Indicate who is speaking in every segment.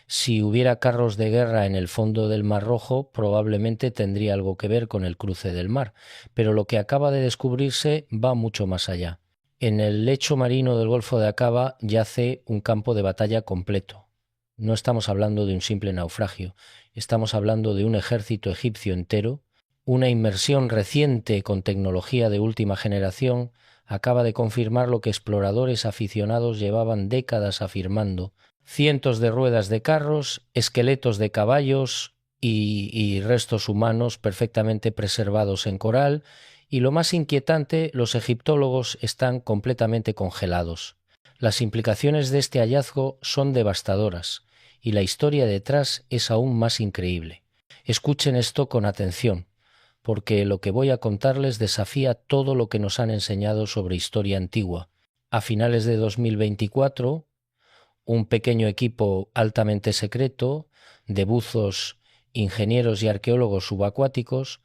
Speaker 1: Si hubiera carros de guerra en el fondo del Mar Rojo, probablemente tendría algo que ver con el cruce del mar, pero lo que acaba de descubrirse va mucho más allá. En el lecho marino del Golfo de Aqaba yace un campo de batalla completo. No estamos hablando de un simple naufragio, estamos hablando de un ejército egipcio entero. Una inmersión reciente con tecnología de última generación acaba de confirmar lo que exploradores aficionados llevaban décadas afirmando: cientos de ruedas de carros, esqueletos de caballos y restos humanos perfectamente preservados en coral, y lo más inquietante, los egiptólogos están completamente congelados. Las implicaciones de este hallazgo son devastadoras y la historia detrás es aún más increíble. Escuchen esto con atención, porque lo que voy a contarles desafía todo lo que nos han enseñado sobre historia antigua. A finales de 2024, un pequeño equipo altamente secreto de buzos, ingenieros y arqueólogos subacuáticos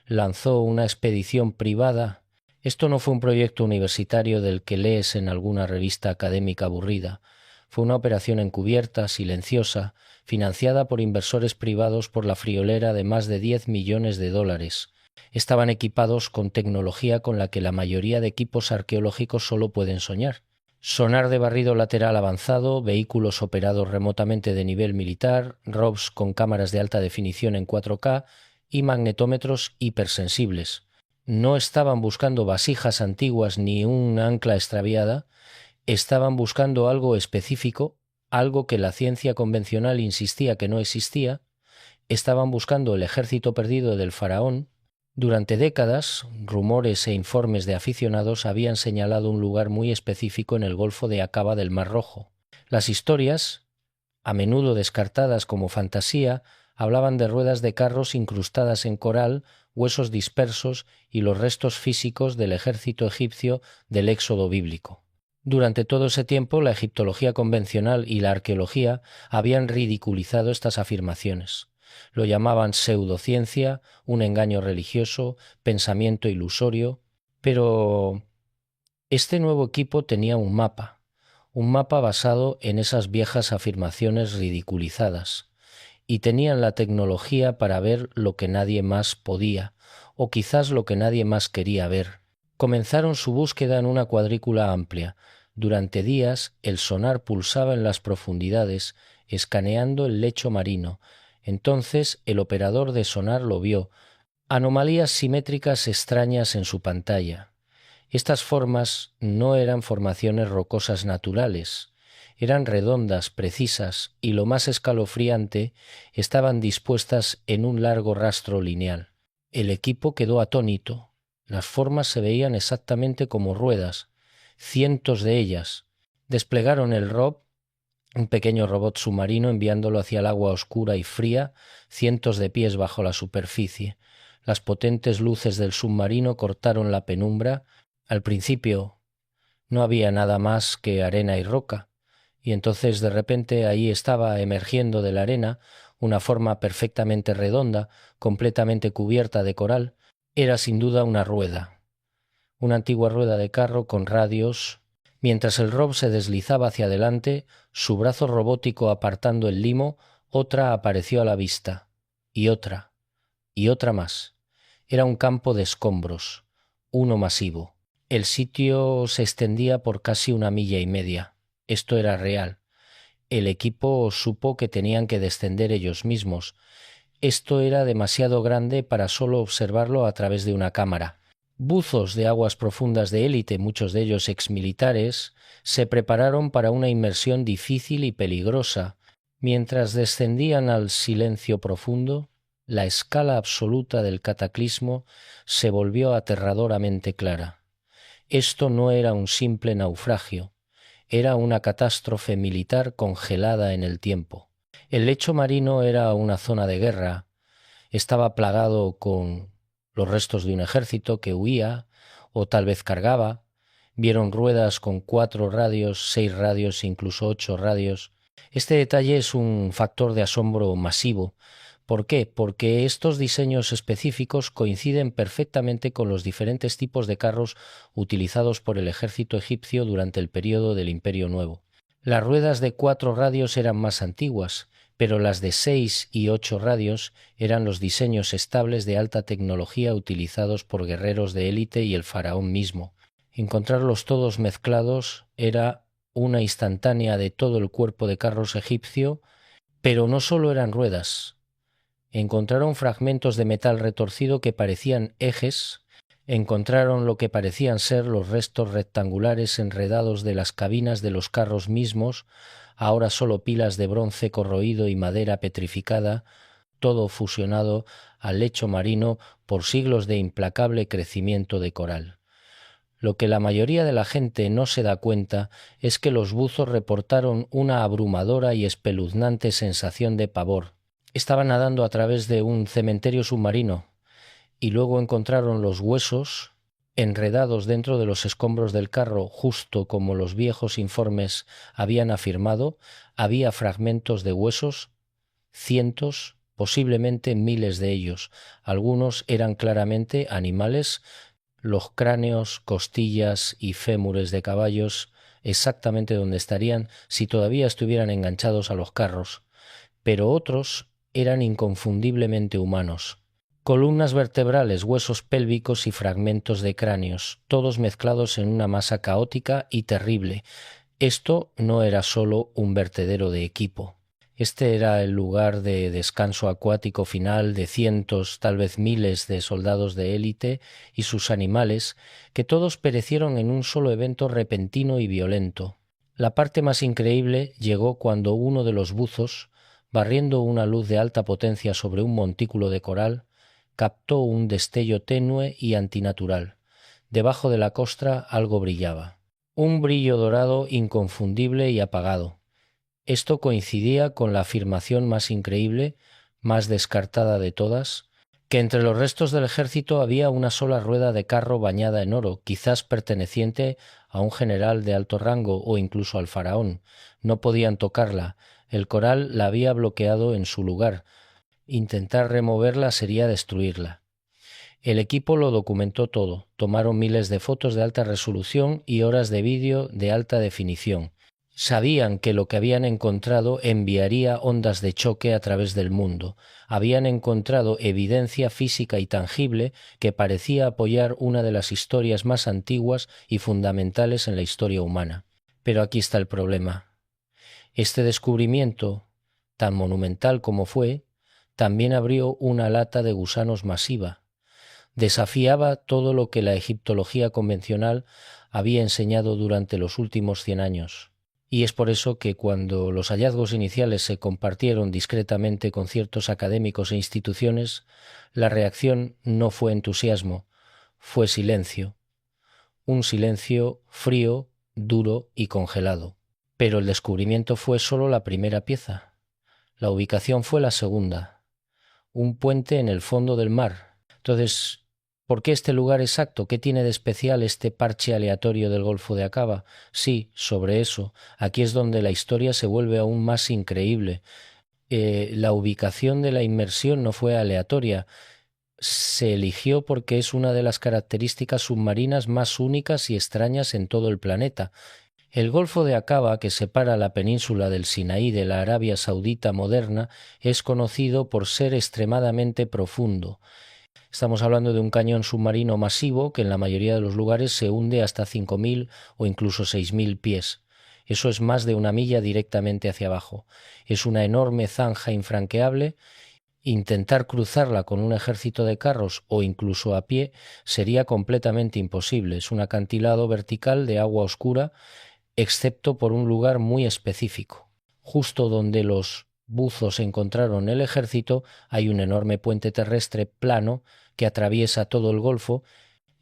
Speaker 1: lanzó una expedición privada. Esto no fue un proyecto universitario del que lees en alguna revista académica aburrida. Fue una operación encubierta, silenciosa, financiada por inversores privados por la friolera de más de 10 millones de dólares. Estaban equipados con tecnología con la que la mayoría de equipos arqueológicos solo pueden soñar. Sonar de barrido lateral avanzado, vehículos operados remotamente de nivel militar, ROVs con cámaras de alta definición en 4K y magnetómetros hipersensibles. No estaban buscando vasijas antiguas ni un ancla extraviada, estaban buscando algo específico, algo que la ciencia convencional insistía que no existía. Estaban buscando el ejército perdido del faraón. Durante décadas, rumores e informes de aficionados habían señalado un lugar muy específico en el Golfo de Aqaba del Mar Rojo. Las historias, a menudo descartadas como fantasía, hablaban de ruedas de carros incrustadas en coral, huesos dispersos y los restos físicos del ejército egipcio del éxodo bíblico. Durante todo ese tiempo, la egiptología convencional y la arqueología habían ridiculizado estas afirmaciones. Lo llamaban pseudociencia, un engaño religioso, pensamiento ilusorio. Pero este nuevo equipo tenía un mapa basado en esas viejas afirmaciones ridiculizadas, y tenían la tecnología para ver lo que nadie más podía, o quizás lo que nadie más quería ver. Comenzaron su búsqueda en una cuadrícula amplia. Durante días el sonar pulsaba en las profundidades, escaneando el lecho marino. Entonces el operador de sonar lo vio: anomalías simétricas extrañas en su pantalla. Estas formas no eran formaciones rocosas naturales, eran redondas, precisas y, lo más escalofriante, estaban dispuestas en un largo rastro lineal. El equipo quedó atónito. Las formas se veían exactamente como ruedas, cientos de ellas. Desplegaron el ROV, un pequeño robot submarino, enviándolo hacia el agua oscura y fría, cientos de pies bajo la superficie. Las potentes luces del submarino cortaron la penumbra. Al principio no había nada más que arena y roca, y entonces de repente ahí estaba emergiendo de la arena una forma perfectamente redonda, completamente cubierta de coral. Era sin duda una rueda, una antigua rueda de carro con radios. Mientras el ROV se deslizaba hacia adelante, su brazo robótico apartando el limo, otra apareció a la vista, y otra más. Era un campo de escombros, uno masivo. El sitio se extendía por casi 1,5 millas. Esto era real. El equipo supo que tenían que descender ellos mismos. Esto era demasiado grande para solo observarlo a través de una cámara. Buzos de aguas profundas de élite, muchos de ellos exmilitares, se prepararon para una inmersión difícil y peligrosa. Mientras descendían al silencio profundo, la escala absoluta del cataclismo se volvió aterradoramente clara. Esto no era un simple naufragio, era una catástrofe militar congelada en el tiempo. El lecho marino era una zona de guerra. Estaba plagado con los restos de un ejército que huía o tal vez cargaba. Vieron ruedas con 4 radios, 6 radios, incluso 8 radios. Este detalle es un factor de asombro masivo. ¿Por qué? Porque estos diseños específicos coinciden perfectamente con los diferentes tipos de carros utilizados por el ejército egipcio durante el período del Imperio Nuevo. Las ruedas de 4 radios eran más antiguas, pero las de 6 y 8 radios eran los diseños estables de alta tecnología utilizados por guerreros de élite y el faraón mismo. Encontrarlos todos mezclados era una instantánea de todo el cuerpo de carros egipcio, pero no solo eran ruedas. Encontraron fragmentos de metal retorcido que parecían ejes, encontraron lo que parecían ser los restos rectangulares enredados de las cabinas de los carros mismos, ahora solo pilas de bronce corroído y madera petrificada, todo fusionado al lecho marino por siglos de implacable crecimiento de coral. Lo que la mayoría de la gente no se da cuenta es que los buzos reportaron una abrumadora y espeluznante sensación de pavor. Estaban nadando a través de un cementerio submarino y luego encontraron los huesos enredados dentro de los escombros del carro, justo como los viejos informes habían afirmado. Había fragmentos de huesos, cientos, posiblemente miles de ellos. Algunos eran claramente animales, los cráneos, costillas y fémures de caballos, exactamente donde estarían si todavía estuvieran enganchados a los carros, pero otros eran inconfundiblemente humanos. Columnas vertebrales, huesos pélvicos y fragmentos de cráneos, todos mezclados en una masa caótica y terrible. Esto no era solo un vertedero de equipo. Este era el lugar de descanso acuático final de cientos, tal vez miles de soldados de élite y sus animales, que todos perecieron en un solo evento repentino y violento. La parte más increíble llegó cuando uno de los buzos, barriendo una luz de alta potencia sobre un montículo de coral, captó un destello tenue y antinatural. Debajo de la costra algo brillaba. Un brillo dorado inconfundible y apagado. Esto coincidía con la afirmación más increíble, más descartada de todas, que entre los restos del ejército había una sola rueda de carro bañada en oro, quizás perteneciente a un general de alto rango o incluso al faraón. No podían tocarla. El coral la había bloqueado en su lugar. Intentar removerla sería destruirla. El equipo lo documentó todo. Tomaron miles de fotos de alta resolución y horas de vídeo de alta definición. Sabían que lo que habían encontrado enviaría ondas de choque a través del mundo. Habían encontrado evidencia física y tangible que parecía apoyar una de las historias más antiguas y fundamentales en la historia humana. Pero aquí está el problema. Este descubrimiento, tan monumental como fue, también abrió una lata de gusanos masiva. Desafiaba todo lo que la egiptología convencional había enseñado durante los últimos 100 años. Y es por eso que cuando los hallazgos iniciales se compartieron discretamente con ciertos académicos e instituciones, la reacción no fue entusiasmo, fue silencio. Un silencio frío, duro y congelado. Pero el descubrimiento fue solo la primera pieza. La ubicación fue la segunda. Un puente en el fondo del mar. Entonces, ¿por qué este lugar exacto? ¿Qué tiene de especial este parche aleatorio del Golfo de Aqaba? Sí, sobre eso. Aquí es donde la historia se vuelve aún más increíble. La ubicación de la inmersión no fue aleatoria. Se eligió porque es una de las características submarinas más únicas y extrañas en todo el planeta. El Golfo de Aqaba, que separa la península del Sinaí de la Arabia Saudita moderna, es conocido por ser extremadamente profundo. Estamos hablando de un cañón submarino masivo que en la mayoría de los lugares se hunde hasta 5.000 o incluso 6.000 pies. Eso es más de una milla directamente hacia abajo. Es una enorme zanja infranqueable. Intentar cruzarla con un ejército de carros o incluso a pie sería completamente imposible. Es un acantilado vertical de agua oscura, excepto por un lugar muy específico. Justo donde los buzos encontraron el ejército hay un enorme puente terrestre plano que atraviesa todo el golfo.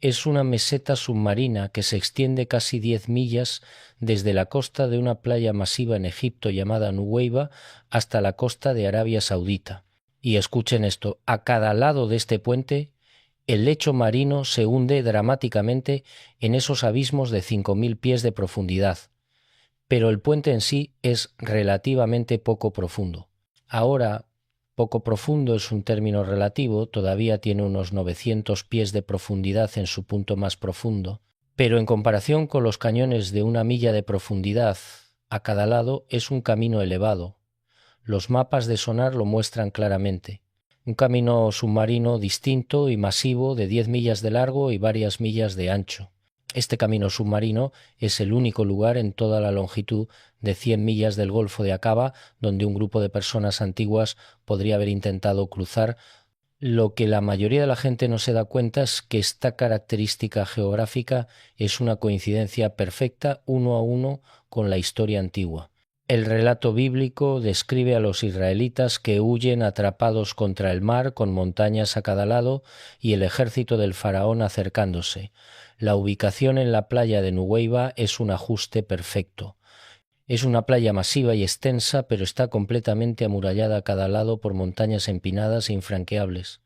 Speaker 1: Es una meseta submarina que se extiende casi 10 millas desde la costa de una playa masiva en Egipto llamada Nuweiba hasta la costa de Arabia Saudita. Y escuchen esto, a cada lado de este puente el lecho marino se hunde dramáticamente en esos abismos de 5.000 pies de profundidad, pero el puente en sí es relativamente poco profundo. Ahora, poco profundo es un término relativo, todavía tiene unos 900 pies de profundidad en su punto más profundo, pero en comparación con los cañones de una milla de profundidad a cada lado es un camino elevado. Los mapas de sonar lo muestran claramente. Un camino submarino distinto y masivo de 10 millas de largo y varias millas de ancho. Este camino submarino es el único lugar en toda la longitud de 100 millas del Golfo de Aqaba donde un grupo de personas antiguas podría haber intentado cruzar. Lo que la mayoría de la gente no se da cuenta es que esta característica geográfica es una coincidencia perfecta uno a uno con la historia antigua. El relato bíblico describe a los israelitas que huyen atrapados contra el mar con montañas a cada lado y el ejército del faraón acercándose. La ubicación en la playa de Nuweiba es un ajuste perfecto. Es una playa masiva y extensa, pero está completamente amurallada a cada lado por montañas empinadas e infranqueables.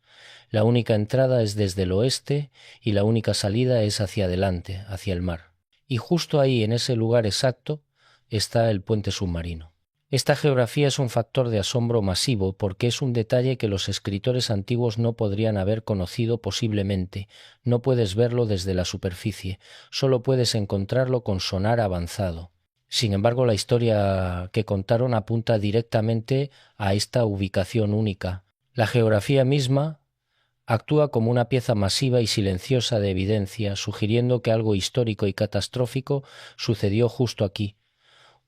Speaker 1: La única entrada es desde el oeste y la única salida es hacia adelante, hacia el mar. Y justo ahí, en ese lugar exacto, está el puente submarino. Esta geografía es un factor de asombro masivo porque es un detalle que los escritores antiguos no podrían haber conocido posiblemente. No puedes verlo desde la superficie, solo puedes encontrarlo con sonar avanzado. Sin embargo, la historia que contaron apunta directamente a esta ubicación única. La geografía misma actúa como una pieza masiva y silenciosa de evidencia, sugiriendo que algo histórico y catastrófico sucedió justo aquí.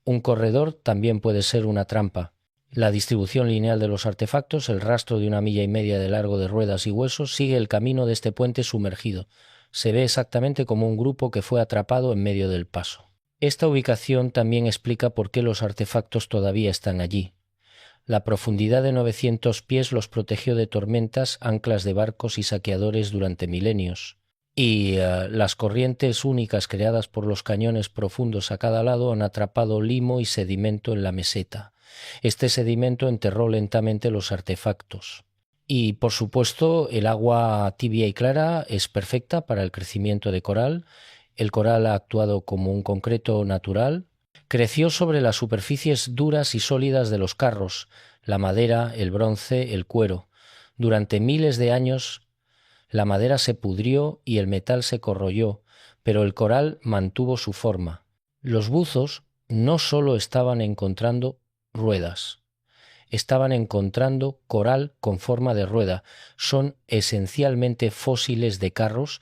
Speaker 1: Un corredor también puede ser una trampa. La distribución lineal de los artefactos, el rastro de 1,5 millas de largo de ruedas y huesos, sigue el camino de este puente sumergido. Se ve exactamente como un grupo que fue atrapado en medio del paso. Esta ubicación también explica por qué los artefactos todavía están allí. La profundidad de 900 pies los protegió de tormentas, anclas de barcos y saqueadores durante milenios. Y las corrientes únicas creadas por los cañones profundos a cada lado han atrapado limo y sedimento en la meseta. Este sedimento enterró lentamente los artefactos. Y, por supuesto, el agua tibia y clara es perfecta para el crecimiento de coral. El coral ha actuado como un concreto natural. Creció sobre las superficies duras y sólidas de los carros, la madera, el bronce, el cuero. Durante miles de años la madera se pudrió y el metal se corroyó, pero el coral mantuvo su forma. Los buzos no solo estaban encontrando ruedas, estaban encontrando coral con forma de rueda. Son esencialmente fósiles de carros.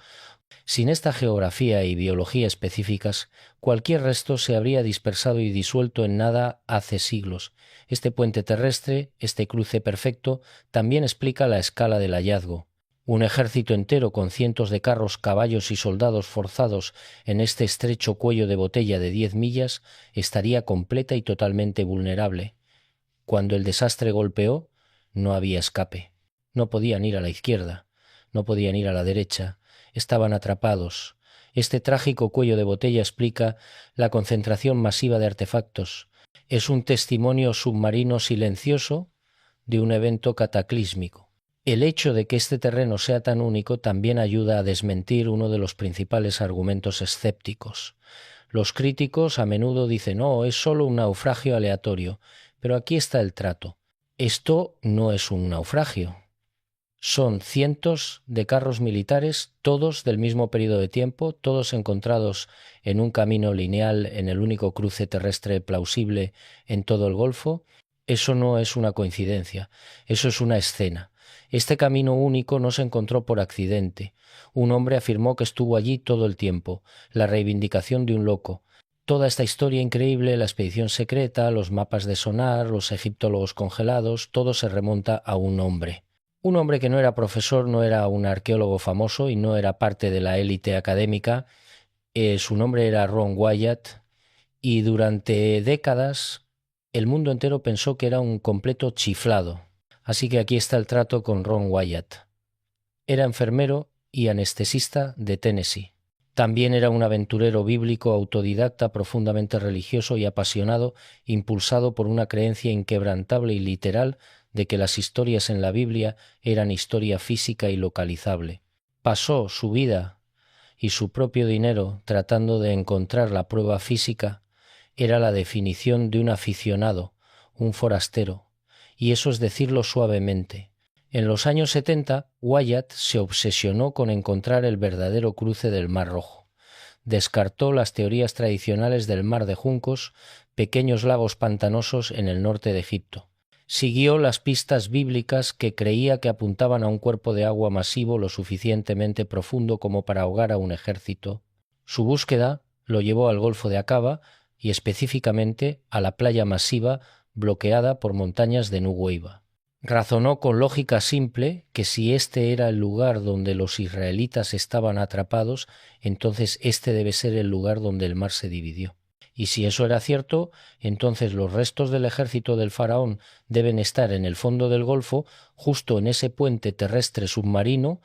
Speaker 1: Sin esta geografía y biología específicas, cualquier resto se habría dispersado y disuelto en nada hace siglos. Este puente terrestre, este cruce perfecto, también explica la escala del hallazgo. Un ejército entero con cientos de carros, caballos y soldados forzados en este estrecho cuello de botella de 10 millas estaría completa y totalmente vulnerable. Cuando el desastre golpeó, no había escape. No podían ir a la izquierda, no podían ir a la derecha. Estaban atrapados. Este trágico cuello de botella explica la concentración masiva de artefactos. Es un testimonio submarino silencioso de un evento cataclísmico. El hecho de que este terreno sea tan único también ayuda a desmentir uno de los principales argumentos escépticos. Los críticos a menudo dicen, oh, es solo un naufragio aleatorio, pero aquí está el trato. Esto no es un naufragio. Son cientos de carros militares, todos del mismo periodo de tiempo, todos encontrados en un camino lineal en el único cruce terrestre plausible en todo el Golfo. Eso no es una coincidencia, eso es una escena. Este camino único no se encontró por accidente. Un hombre afirmó que estuvo allí todo el tiempo, la reivindicación de un loco. Toda esta historia increíble, la expedición secreta, los mapas de sonar, los egiptólogos congelados, todo se remonta a un hombre. Un hombre que no era profesor, no era un arqueólogo famoso y no era parte de la élite académica. Su nombre era Ron Wyatt y durante décadas el mundo entero pensó que era un completo chiflado. Así que aquí está el trato con Ron Wyatt. Era enfermero y anestesista de Tennessee. También era un aventurero bíblico autodidacta profundamente religioso y apasionado, impulsado por una creencia inquebrantable y literal de que las historias en la Biblia eran historia física y localizable. Pasó su vida y su propio dinero tratando de encontrar la prueba física. Era la definición de un aficionado, un forastero, y eso es decirlo suavemente. En los años 70, Wyatt se obsesionó con encontrar el verdadero cruce del Mar Rojo. descartó las teorías tradicionales del mar de juncos, pequeños lagos pantanosos en el norte de Egipto. Siguió las pistas bíblicas que creía que apuntaban a un cuerpo de agua masivo lo suficientemente profundo como para ahogar a un ejército. Su búsqueda lo llevó al Golfo de Aqaba y específicamente a la playa masiva bloqueada por montañas de Nuweiba. Razonó con lógica simple que si este era el lugar donde los israelitas estaban atrapados, entonces este debe ser el lugar donde el mar se dividió. Y si eso era cierto, entonces los restos del ejército del faraón deben estar en el fondo del Golfo, justo en ese puente terrestre submarino.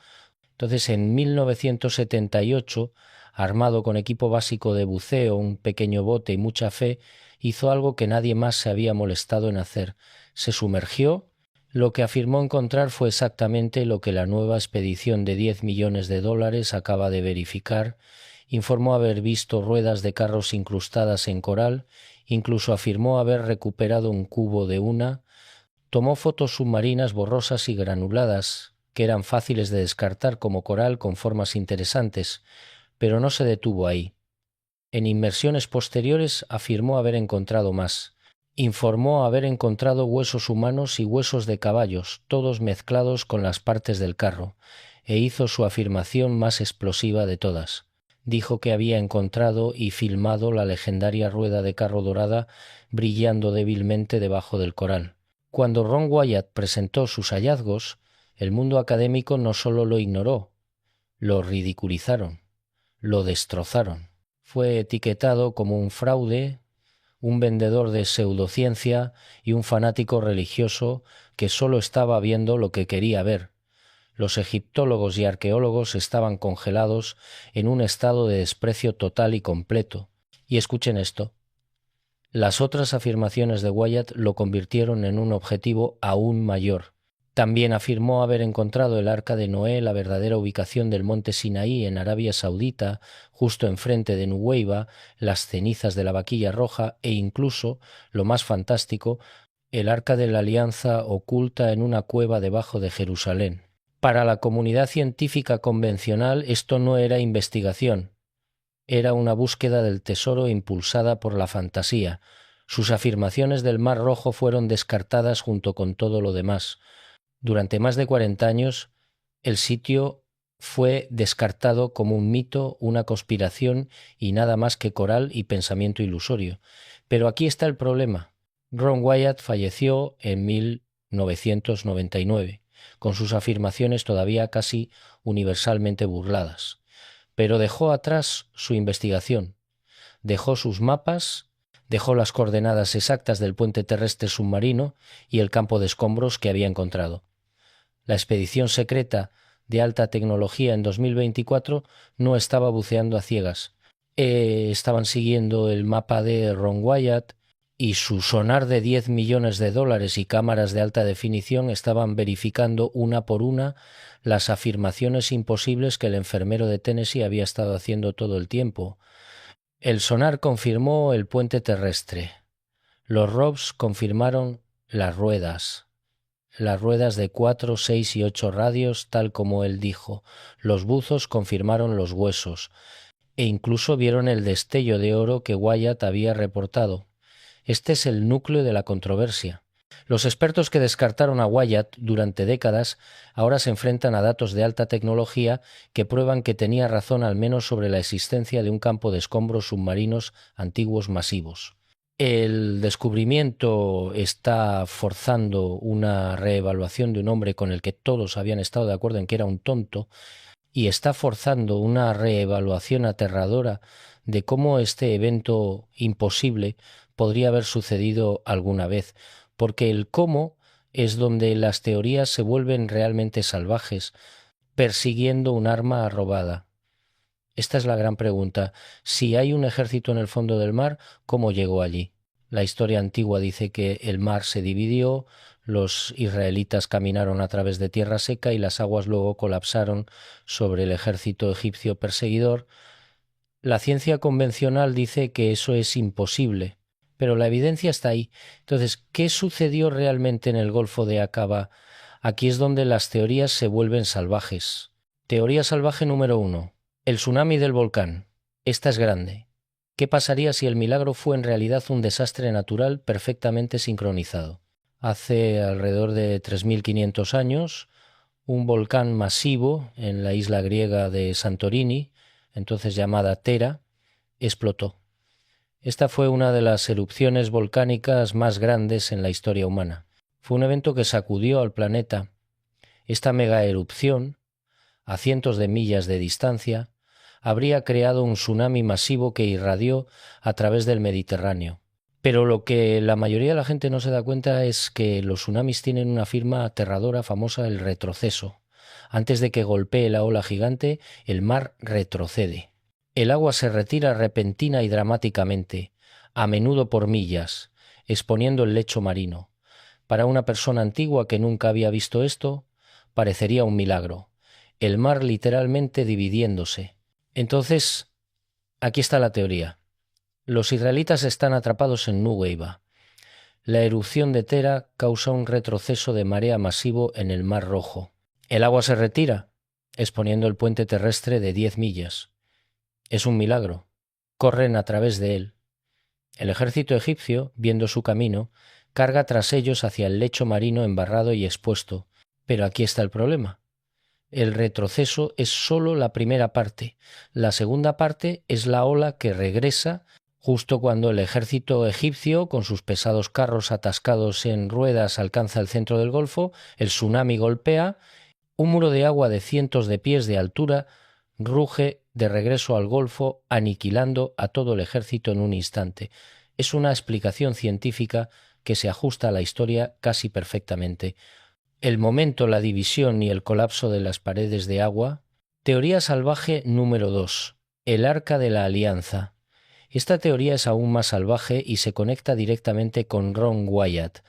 Speaker 1: Entonces, en 1978, armado con equipo básico de buceo, un pequeño bote y mucha fe, hizo algo que nadie más se había molestado en hacer. Se sumergió. Lo que afirmó encontrar fue exactamente lo que la nueva expedición de $10 millones acaba de verificar. Informó haber visto ruedas de carros incrustadas en coral, incluso afirmó haber recuperado un cubo de una. Tomó fotos submarinas borrosas y granuladas, que eran fáciles de descartar como coral con formas interesantes, pero no se detuvo ahí. En inmersiones posteriores afirmó haber encontrado más. Informó haber encontrado huesos humanos y huesos de caballos, todos mezclados con las partes del carro, e hizo su afirmación más explosiva de todas. Dijo que había encontrado y filmado la legendaria rueda de carro dorada brillando débilmente debajo del coral. Cuando Ron Wyatt presentó sus hallazgos, el mundo académico no solo lo ignoró, lo ridiculizaron, lo destrozaron. Fue etiquetado como un fraude, un vendedor de pseudociencia y un fanático religioso que solo estaba viendo lo que quería ver. Los egiptólogos y arqueólogos estaban congelados en un estado de desprecio total y completo. Y escuchen esto. Las otras afirmaciones de Wyatt lo convirtieron en un objetivo aún mayor. También afirmó haber encontrado el Arca de Noé, la verdadera ubicación del monte Sinaí en Arabia Saudita, justo enfrente de Nuweiba, las cenizas de la vaquilla roja e incluso, lo más fantástico, el Arca de la Alianza oculta en una cueva debajo de Jerusalén. Para la comunidad científica convencional esto no era investigación, era una búsqueda del tesoro impulsada por la fantasía. Sus afirmaciones del Mar Rojo fueron descartadas junto con todo lo demás. Durante más de 40 años, el sitio fue descartado como un mito, una conspiración y nada más que coral y pensamiento ilusorio. Pero aquí está el problema. Ron Wyatt falleció en 1999, con sus afirmaciones todavía casi universalmente burladas. Pero dejó atrás su investigación, dejó sus mapas, dejó las coordenadas exactas del puente terrestre submarino y el campo de escombros que había encontrado. La expedición secreta de alta tecnología en 2024 no estaba buceando a ciegas. Estaban siguiendo el mapa de Ron Wyatt y su sonar de $10 millones y cámaras de alta definición estaban verificando una por una las afirmaciones imposibles que el enfermero de Tennessee había estado haciendo todo el tiempo. El sonar confirmó el puente terrestre. Los ROVs confirmaron las ruedas de 4, 6 y 8 radios, tal como él dijo. Los buzos confirmaron los huesos, e incluso vieron el destello de oro que Wyatt había reportado. Este es el núcleo de la controversia. Los expertos que descartaron a Wyatt durante décadas ahora se enfrentan a datos de alta tecnología que prueban que tenía razón al menos sobre la existencia de un campo de escombros submarinos antiguos masivos. El descubrimiento está forzando una reevaluación de un hombre con el que todos habían estado de acuerdo en que era un tonto, y está forzando una reevaluación aterradora de cómo este evento imposible podría haber sucedido alguna vez, porque el cómo es donde las teorías se vuelven realmente salvajes, persiguiendo un arma robada. Esta es la gran pregunta. Si hay un ejército en el fondo del mar, ¿cómo llegó allí? La historia antigua dice que el mar se dividió, los israelitas caminaron a través de tierra seca y las aguas luego colapsaron sobre el ejército egipcio perseguidor. La ciencia convencional dice que eso es imposible, pero la evidencia está ahí. Entonces, ¿qué sucedió realmente en el Golfo de Aqaba? Aquí es donde las teorías se vuelven salvajes. Teoría salvaje número 1. El tsunami del volcán. Esta es grande. ¿Qué pasaría si el milagro fue en realidad un desastre natural perfectamente sincronizado? Hace alrededor de 3.500 años, un volcán masivo en la isla griega de Santorini, entonces llamada Thera, explotó. Esta fue una de las erupciones volcánicas más grandes en la historia humana. Fue un evento que sacudió al planeta. Esta megaerupción, a cientos de millas de distancia, habría creado un tsunami masivo que irradió a través del Mediterráneo. Pero lo que la mayoría de la gente no se da cuenta es que los tsunamis tienen una firma aterradora famosa, el retroceso. Antes de que golpee la ola gigante, el mar retrocede. El agua se retira repentina y dramáticamente, a menudo por millas, exponiendo el lecho marino. Para una persona antigua que nunca había visto esto, parecería un milagro. El mar literalmente dividiéndose. Entonces, aquí está la teoría. Los israelitas están atrapados en Nuweiba. La erupción de Thera causa un retroceso de marea masivo en el Mar Rojo. El agua se retira, exponiendo el puente terrestre de 10 millas. Es un milagro. Corren a través de él. El ejército egipcio, viendo su camino, carga tras ellos hacia el lecho marino embarrado y expuesto. Pero aquí está el problema. El retroceso es solo la primera parte. La segunda parte es la ola que regresa justo cuando el ejército egipcio, con sus pesados carros atascados en ruedas, alcanza el centro del Golfo, el tsunami golpea, un muro de agua de cientos de pies de altura ruge de regreso al Golfo, aniquilando a todo el ejército en un instante. Es una explicación científica que se ajusta a la historia casi perfectamente. El momento, la división y el colapso de las paredes de agua. Teoría salvaje número 2. El Arca de la Alianza. Esta teoría es aún más salvaje y se conecta directamente con Ron Wyatt.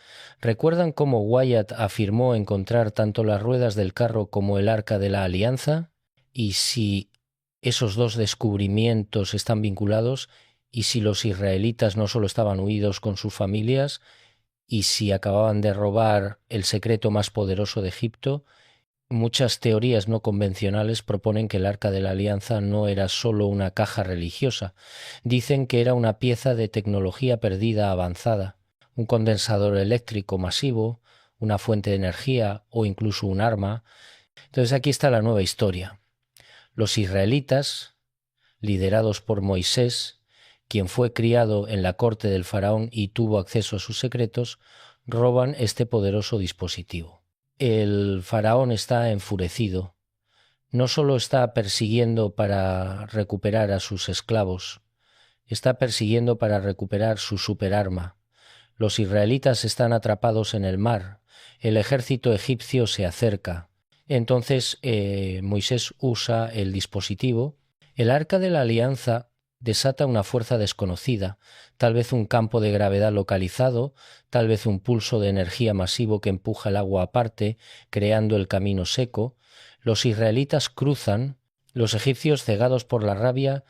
Speaker 1: ¿Recuerdan cómo Wyatt afirmó encontrar tanto las ruedas del carro como el Arca de la Alianza? Y si esos dos descubrimientos están vinculados, y si los israelitas no solo estaban huidos con sus familias, y si acababan de robar el secreto más poderoso de Egipto. Muchas teorías no convencionales proponen que el Arca de la Alianza no era solo una caja religiosa. Dicen que era una pieza de tecnología perdida avanzada, un condensador eléctrico masivo, una fuente de energía o incluso un arma. Entonces aquí está la nueva historia. Los israelitas, liderados por Moisés, quien fue criado en la corte del faraón y tuvo acceso a sus secretos, roban este poderoso dispositivo. El faraón está enfurecido. No solo está persiguiendo para recuperar a sus esclavos, está persiguiendo para recuperar su superarma. Los israelitas están atrapados en el mar. El ejército egipcio se acerca. Entonces Moisés usa el dispositivo. El Arca de la Alianza desata una fuerza desconocida, tal vez un campo de gravedad localizado, tal vez un pulso de energía masivo que empuja el agua aparte, creando el camino seco. Los israelitas cruzan, los egipcios, cegados por la rabia,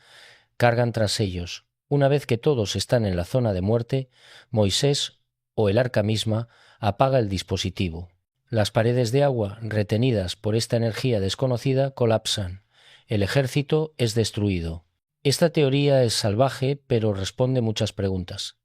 Speaker 1: cargan tras ellos. Una vez que todos están en la zona de muerte, Moisés, o el arca misma, apaga el dispositivo. Las paredes de agua, retenidas por esta energía desconocida, colapsan. El ejército es destruido. Esta teoría es salvaje, pero responde muchas preguntas.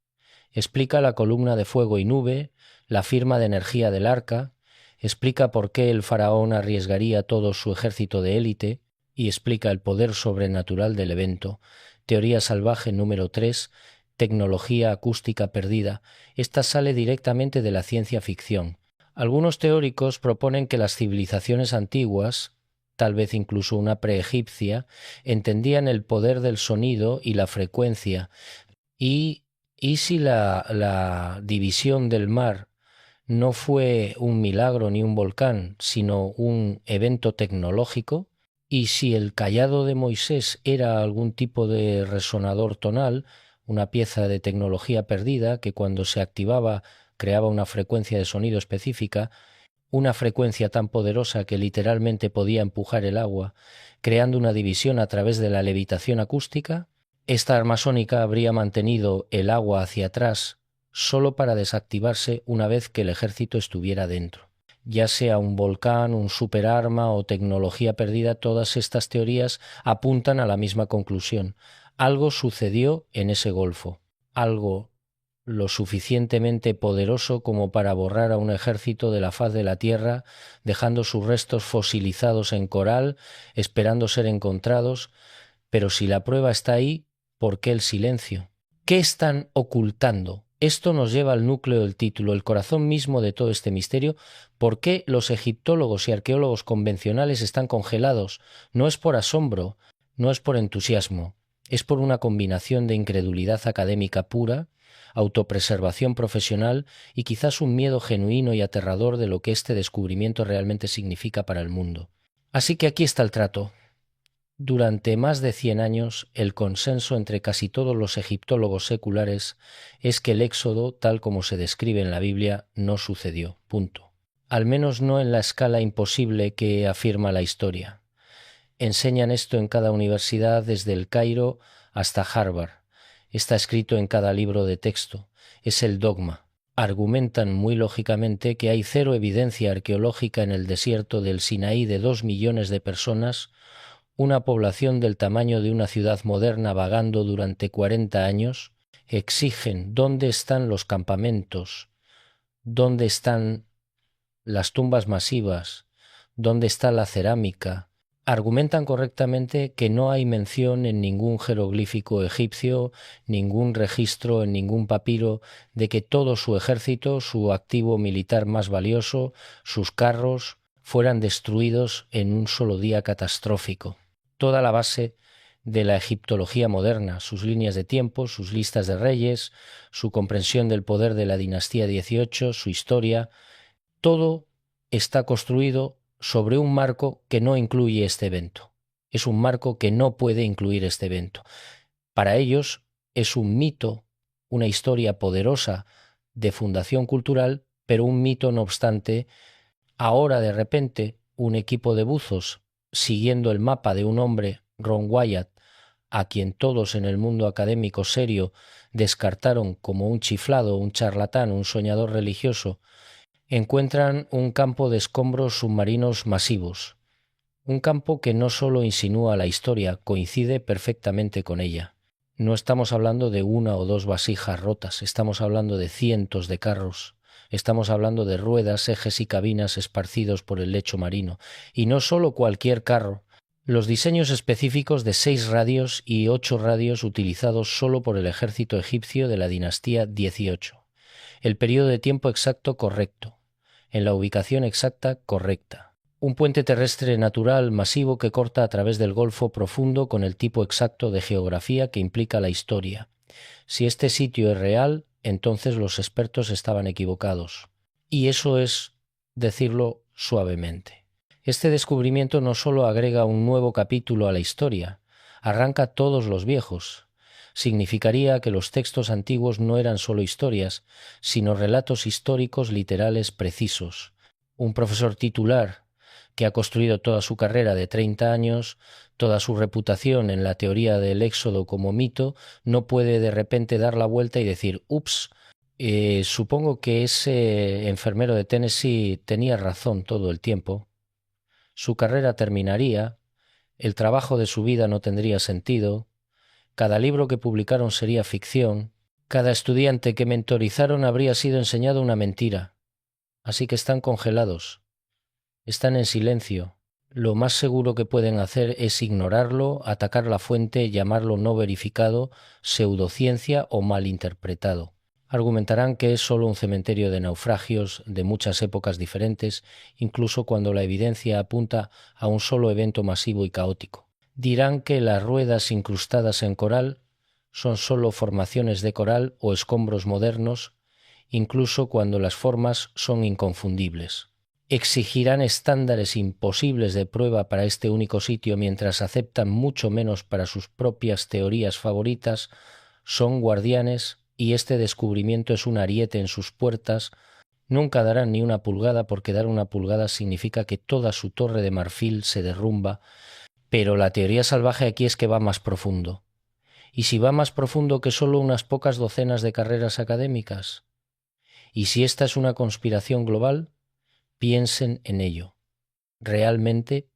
Speaker 1: Explica la columna de fuego y nube, la firma de energía del arca, explica por qué el faraón arriesgaría todo su ejército de élite y explica el poder sobrenatural del evento. Teoría salvaje número 3, tecnología acústica perdida. Esta sale directamente de la ciencia ficción. Algunos teóricos proponen que las civilizaciones antiguas, tal vez incluso una preegipcia, entendían el poder del sonido y la frecuencia. Y si la división del mar no fue un milagro ni un volcán, sino un evento tecnológico, y si el cayado de Moisés era algún tipo de resonador tonal, una pieza de tecnología perdida que cuando se activaba creaba una frecuencia de sonido específica, una frecuencia tan poderosa que literalmente podía empujar el agua, creando una división a través de la levitación acústica, esta arma sónica habría mantenido el agua hacia atrás solo para desactivarse una vez que el ejército estuviera dentro. Ya sea un volcán, un superarma o tecnología perdida, todas estas teorías apuntan a la misma conclusión. Algo sucedió en ese golfo, algo lo suficientemente poderoso como para borrar a un ejército de la faz de la tierra, dejando sus restos fosilizados en coral, esperando ser encontrados. Pero si la prueba está ahí, ¿por qué el silencio? ¿Qué están ocultando? Esto nos lleva al núcleo del título, el corazón mismo de todo este misterio. ¿Por qué los egiptólogos y arqueólogos convencionales están congelados? No es por asombro, no es por entusiasmo, es por una combinación de incredulidad académica pura, autopreservación profesional y quizás un miedo genuino y aterrador de lo que este descubrimiento realmente significa para el mundo. Así que aquí está el trato. Durante más de 100 años, el consenso entre casi todos los egiptólogos seculares es que el éxodo, tal como se describe en la Biblia, no sucedió. Punto. Al menos no en la escala imposible que afirma la historia. Enseñan esto en cada universidad desde el Cairo hasta Harvard. Está escrito en cada libro de texto. Es el dogma. Argumentan muy lógicamente que hay cero evidencia arqueológica en el desierto del Sinaí de 2 millones de personas, una población del tamaño de una ciudad moderna vagando durante 40 años. Exigen dónde están los campamentos, dónde están las tumbas masivas, dónde está la cerámica. Argumentan correctamente que no hay mención en ningún jeroglífico egipcio, ningún registro en ningún papiro de que todo su ejército, su activo militar más valioso, sus carros, fueran destruidos en un solo día catastrófico. Toda la base de la egiptología moderna, sus líneas de tiempo, sus listas de reyes, su comprensión del poder de la dinastía XVIII, su historia, todo está construido sobre un marco que no incluye este evento. Es un marco que no puede incluir este evento. Para ellos es un mito, una historia poderosa de fundación cultural, pero un mito no obstante. Ahora de repente un equipo de buzos, siguiendo el mapa de un hombre, Ron Wyatt, a quien todos en el mundo académico serio descartaron como un chiflado, un charlatán, un soñador religioso, encuentran un campo de escombros submarinos masivos, un campo que no solo insinúa la historia, coincide perfectamente con ella. No estamos hablando de una o dos vasijas rotas, estamos hablando de cientos de carros, estamos hablando de ruedas, ejes y cabinas esparcidos por el lecho marino, y no solo cualquier carro. Los diseños específicos de 6 radios y 8 radios utilizados solo por el ejército egipcio de la dinastía XVIII. El periodo de tiempo exacto correcto, en la ubicación exacta correcta. Un puente terrestre natural masivo que corta a través del Golfo profundo con el tipo exacto de geografía que implica la historia. Si este sitio es real, entonces los expertos estaban equivocados. Y eso es decirlo suavemente. Este descubrimiento no solo agrega un nuevo capítulo a la historia, arranca todos los viejos. Significaría que los textos antiguos no eran solo historias, sino relatos históricos literales precisos. Un profesor titular que ha construido toda su carrera de 30 años, toda su reputación en la teoría del éxodo como mito, no puede de repente dar la vuelta y decir, ups, supongo que ese enfermero de Tennessee tenía razón todo el tiempo. Su carrera terminaría, el trabajo de su vida no tendría sentido, cada libro que publicaron sería ficción, cada estudiante que mentorizaron habría sido enseñado una mentira. Así que están congelados, están en silencio. Lo más seguro que pueden hacer es ignorarlo, atacar la fuente, llamarlo no verificado, pseudociencia o malinterpretado. Argumentarán que es solo un cementerio de naufragios de muchas épocas diferentes, incluso cuando la evidencia apunta a un solo evento masivo y caótico. Dirán que las ruedas incrustadas en coral son solo formaciones de coral o escombros modernos, incluso cuando las formas son inconfundibles. Exigirán estándares imposibles de prueba para este único sitio mientras aceptan mucho menos para sus propias teorías favoritas. Son guardianes y este descubrimiento es un ariete en sus puertas. Nunca darán ni una pulgada porque dar una pulgada significa que toda su torre de marfil se derrumba, pero la teoría salvaje aquí es que va más profundo. ¿Y si va más profundo que solo unas pocas docenas de carreras académicas? ¿Y si esta es una conspiración global? Piensen en ello. Realmente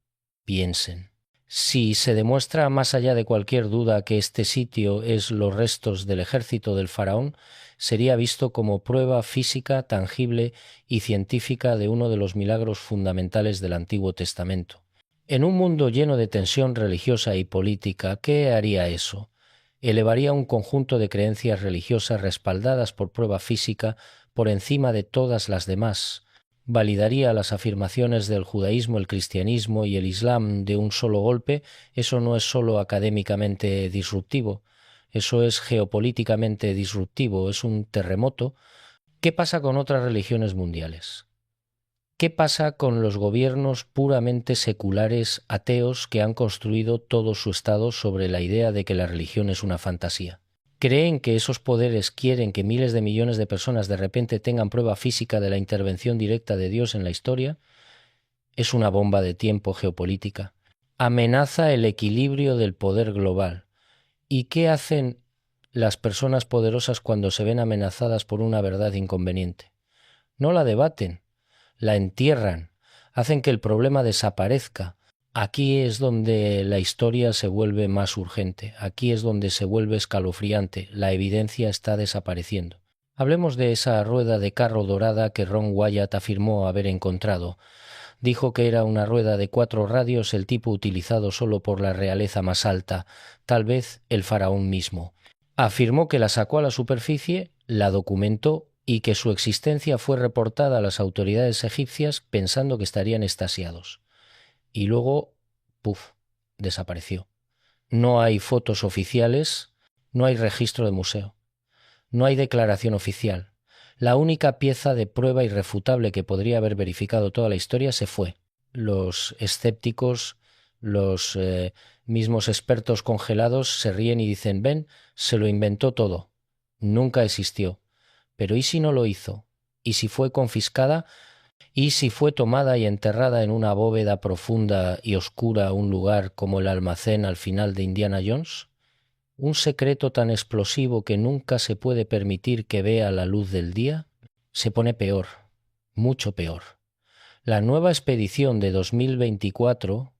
Speaker 1: piensen. Si se demuestra más allá de cualquier duda que este sitio es los restos del ejército del faraón, sería visto como prueba física, tangible y científica de uno de los milagros fundamentales del Antiguo Testamento. En un mundo lleno de tensión religiosa y política, ¿qué haría eso? Elevaría un conjunto de creencias religiosas respaldadas por prueba física por encima de todas las demás. Validaría las afirmaciones del judaísmo, el cristianismo y el islam de un solo golpe. Eso no es solo académicamente disruptivo, eso es geopolíticamente disruptivo, es un terremoto. ¿Qué pasa con otras religiones mundiales? ¿Qué pasa con los gobiernos puramente seculares ateos que han construido todo su Estado sobre la idea de que la religión es una fantasía? ¿Creen que esos poderes quieren que miles de millones de personas de repente tengan prueba física de la intervención directa de Dios en la historia? Es una bomba de tiempo geopolítica. Amenaza el equilibrio del poder global. ¿Y qué hacen las personas poderosas cuando se ven amenazadas por una verdad inconveniente? No la debaten, la entierran, hacen que el problema desaparezca. Aquí es donde la historia se vuelve más urgente, aquí es donde se vuelve escalofriante, la evidencia está desapareciendo. Hablemos de esa rueda de carro dorada que Ron Wyatt afirmó haber encontrado. Dijo que era una rueda de 4 radios, el tipo utilizado solo por la realeza más alta, tal vez el faraón mismo. Afirmó que la sacó a la superficie, la documentó y que su existencia fue reportada a las autoridades egipcias pensando que estarían extasiados. Y luego, ¡puf!, desapareció. No hay fotos oficiales, no hay registro de museo, no hay declaración oficial. La única pieza de prueba irrefutable que podría haber verificado toda la historia se fue. Los escépticos, los mismos expertos congelados se ríen y dicen, ven, se lo inventó todo, nunca existió. Pero ¿y si no lo hizo? ¿Y si fue confiscada? ¿Y si fue tomada y enterrada en una bóveda profunda y oscura, un lugar como el almacén al final de Indiana Jones? ¿Un secreto tan explosivo que nunca se puede permitir que vea la luz del día? Se pone peor, mucho peor. La nueva expedición de 2024,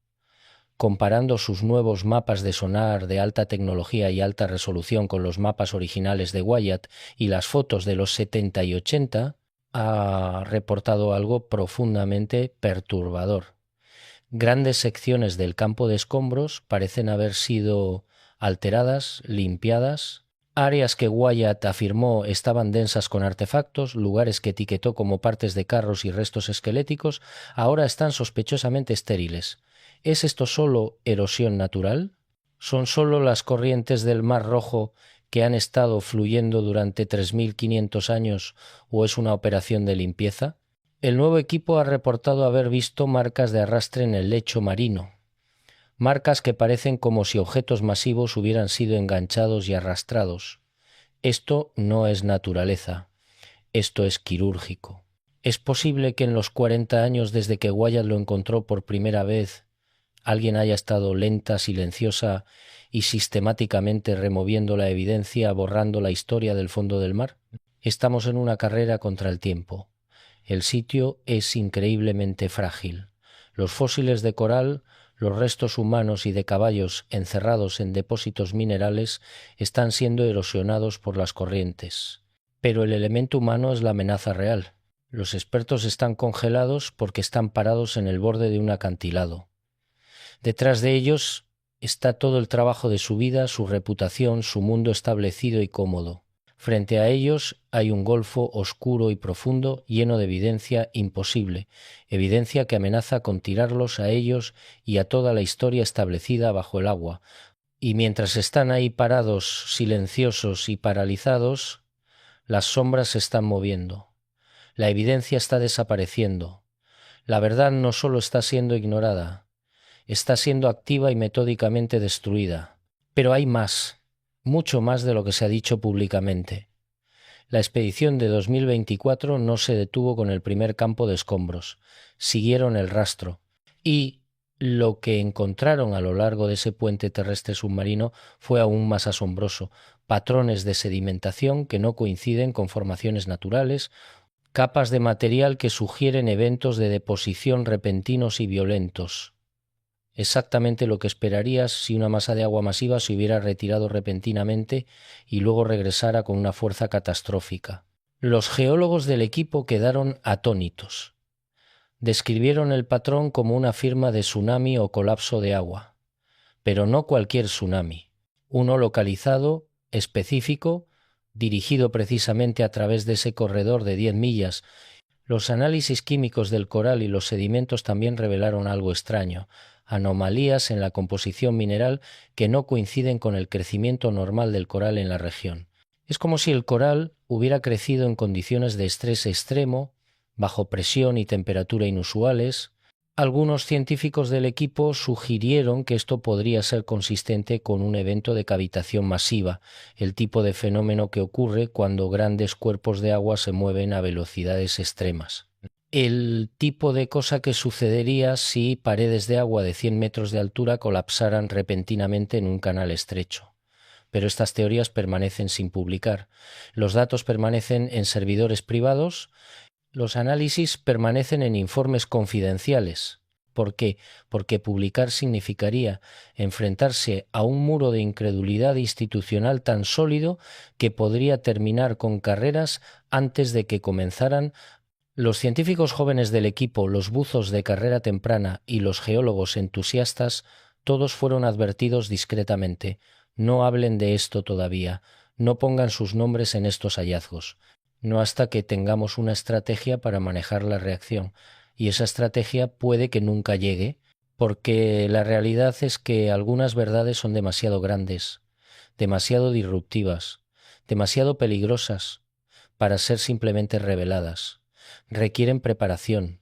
Speaker 1: comparando sus nuevos mapas de sonar de alta tecnología y alta resolución con los mapas originales de Wyatt y las fotos de los 70 y 80, ha reportado algo profundamente perturbador. Grandes secciones del campo de escombros parecen haber sido alteradas, limpiadas. Áreas que Wyatt afirmó estaban densas con artefactos, lugares que etiquetó como partes de carros y restos esqueléticos, ahora están sospechosamente estériles. ¿Es esto solo erosión natural? ¿Son solo las corrientes del Mar Rojo que han estado fluyendo durante 3.500 años o es una operación de limpieza? El nuevo equipo ha reportado haber visto marcas de arrastre en el lecho marino, marcas que parecen como si objetos masivos hubieran sido enganchados y arrastrados. Esto no es naturaleza, esto es quirúrgico. ¿Es posible que en los 40 años desde que Wyatt lo encontró por primera vez alguien haya estado lenta, silenciosa y sistemáticamente removiendo la evidencia, borrando la historia del fondo del mar? Estamos en una carrera contra el tiempo. El sitio es increíblemente frágil. Los fósiles de coral, los restos humanos y de caballos encerrados en depósitos minerales están siendo erosionados por las corrientes. Pero el elemento humano es la amenaza real. Los expertos están congelados porque están parados en el borde de un acantilado. Detrás de ellos está todo el trabajo de su vida, su reputación, su mundo establecido y cómodo. Frente a ellos hay un golfo oscuro y profundo, lleno de evidencia imposible, evidencia que amenaza con tirarlos a ellos y a toda la historia establecida bajo el agua. Y mientras están ahí parados, silenciosos y paralizados, las sombras se están moviendo. La evidencia está desapareciendo. La verdad no solo está siendo ignorada, está siendo activa y metódicamente destruida. Pero hay más. Mucho más de lo que se ha dicho públicamente. La expedición de 2024 no se detuvo con el primer campo de escombros, siguieron el rastro, y lo que encontraron a lo largo de ese puente terrestre submarino fue aún más asombroso: patrones de sedimentación que no coinciden con formaciones naturales, capas de material que sugieren eventos de deposición repentinos y violentos. exactamente lo que esperarías si una masa de agua masiva se hubiera retirado repentinamente y luego regresara con una fuerza catastrófica. Los geólogos del equipo quedaron atónitos. Describieron el patrón como una firma de tsunami o colapso de agua, pero no cualquier tsunami, uno localizado, específico, dirigido precisamente a través de ese corredor de 10 millas. Los análisis químicos del coral y los sedimentos también revelaron algo extraño, anomalías en la composición mineral que no coinciden con el crecimiento normal del coral en la región. Es como si el coral hubiera crecido en condiciones de estrés extremo, bajo presión y temperatura inusuales. Algunos científicos del equipo sugirieron que esto podría ser consistente con un evento de cavitación masiva, el tipo de fenómeno que ocurre cuando grandes cuerpos de agua se mueven a velocidades extremas. El tipo de cosa que sucedería si paredes de agua de 100 metros de altura colapsaran repentinamente en un canal estrecho. Pero estas teorías permanecen sin publicar. Los datos permanecen en servidores privados. Los análisis permanecen en informes confidenciales. ¿Por qué? Porque publicar significaría enfrentarse a un muro de incredulidad institucional tan sólido que podría terminar con carreras antes de que comenzaran. Los científicos jóvenes del equipo, los buzos de carrera temprana y los geólogos entusiastas, todos fueron advertidos discretamente. No hablen de esto todavía, no pongan sus nombres en estos hallazgos. No hasta que tengamos una estrategia para manejar la reacción, y esa estrategia puede que nunca llegue, porque la realidad es que algunas verdades son demasiado grandes, demasiado disruptivas, demasiado peligrosas para ser simplemente reveladas. Requieren preparación,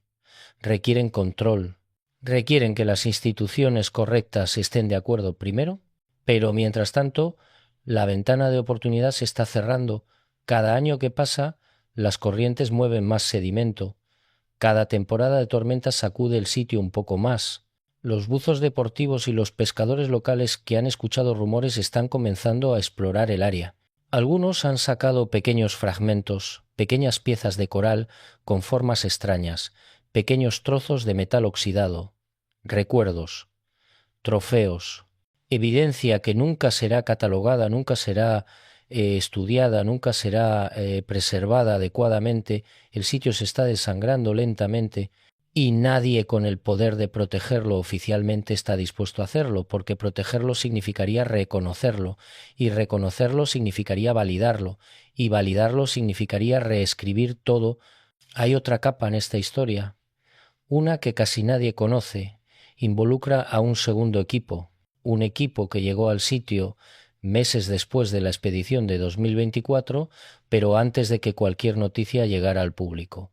Speaker 1: requieren control, requieren que las instituciones correctas estén de acuerdo primero, pero mientras tanto, la ventana de oportunidad se está cerrando. Cada año que pasa, las corrientes mueven más sedimento. Cada temporada de tormentas sacude el sitio un poco más. Los buzos deportivos y los pescadores locales que han escuchado rumores están comenzando a explorar el área. Algunos han sacado pequeños fragmentos, pequeñas piezas de coral con formas extrañas, pequeños trozos de metal oxidado, recuerdos, trofeos, evidencia que nunca será catalogada, nunca será estudiada, nunca será preservada adecuadamente. El sitio se está desangrando lentamente y nadie con el poder de protegerlo oficialmente está dispuesto a hacerlo, porque protegerlo significaría reconocerlo, y reconocerlo significaría validarlo, y validarlo significaría reescribir todo. Hay otra capa en esta historia, una que casi nadie conoce. Involucra a un segundo equipo, un equipo que llegó al sitio meses después de la expedición de 2024, pero antes de que cualquier noticia llegara al público.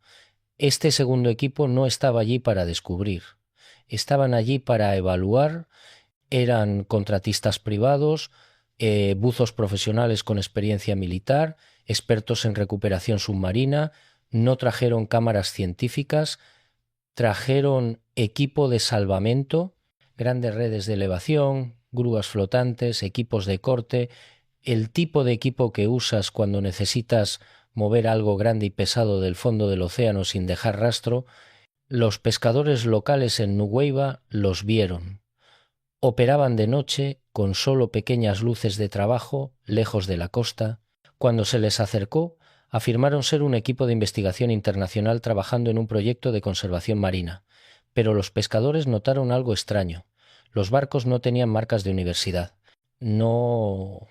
Speaker 1: Este segundo equipo no estaba allí para descubrir, estaban allí para evaluar, eran contratistas privados, buzos profesionales con experiencia militar, expertos en recuperación submarina, no trajeron cámaras científicas, trajeron equipo de salvamento, grandes redes de elevación, grúas flotantes, equipos de corte, el tipo de equipo que usas cuando necesitas mover algo grande y pesado del fondo del océano sin dejar rastro. Los pescadores locales en Nuweiba los vieron. Operaban de noche con solo pequeñas luces de trabajo lejos de la costa. Cuando se les acercó, afirmaron ser un equipo de investigación internacional trabajando en un proyecto de conservación marina. Pero los pescadores notaron algo extraño. Los barcos no tenían marcas de universidad. No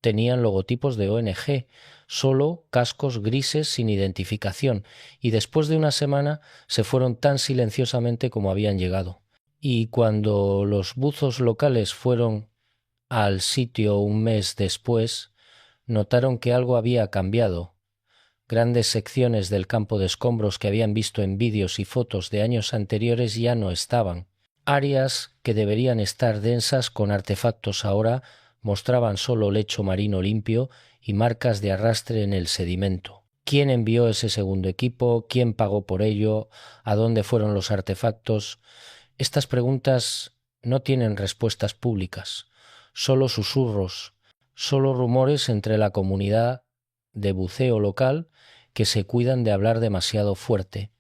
Speaker 1: tenían logotipos de ONG, solo cascos grises sin identificación, y después de una semana se fueron tan silenciosamente como habían llegado. Y cuando los buzos locales fueron al sitio un mes después, notaron que algo había cambiado. Grandes secciones del campo de escombros que habían visto en vídeos y fotos de años anteriores ya no estaban. Áreas que deberían estar densas con artefactos ahora mostraban solo lecho marino limpio y marcas de arrastre en el sedimento. ¿Quién envió ese segundo equipo? ¿Quién pagó por ello? ¿A dónde fueron los artefactos? Estas preguntas no tienen respuestas públicas, solo susurros, solo rumores entre la comunidad de buceo local que se cuidan de hablar demasiado fuerte,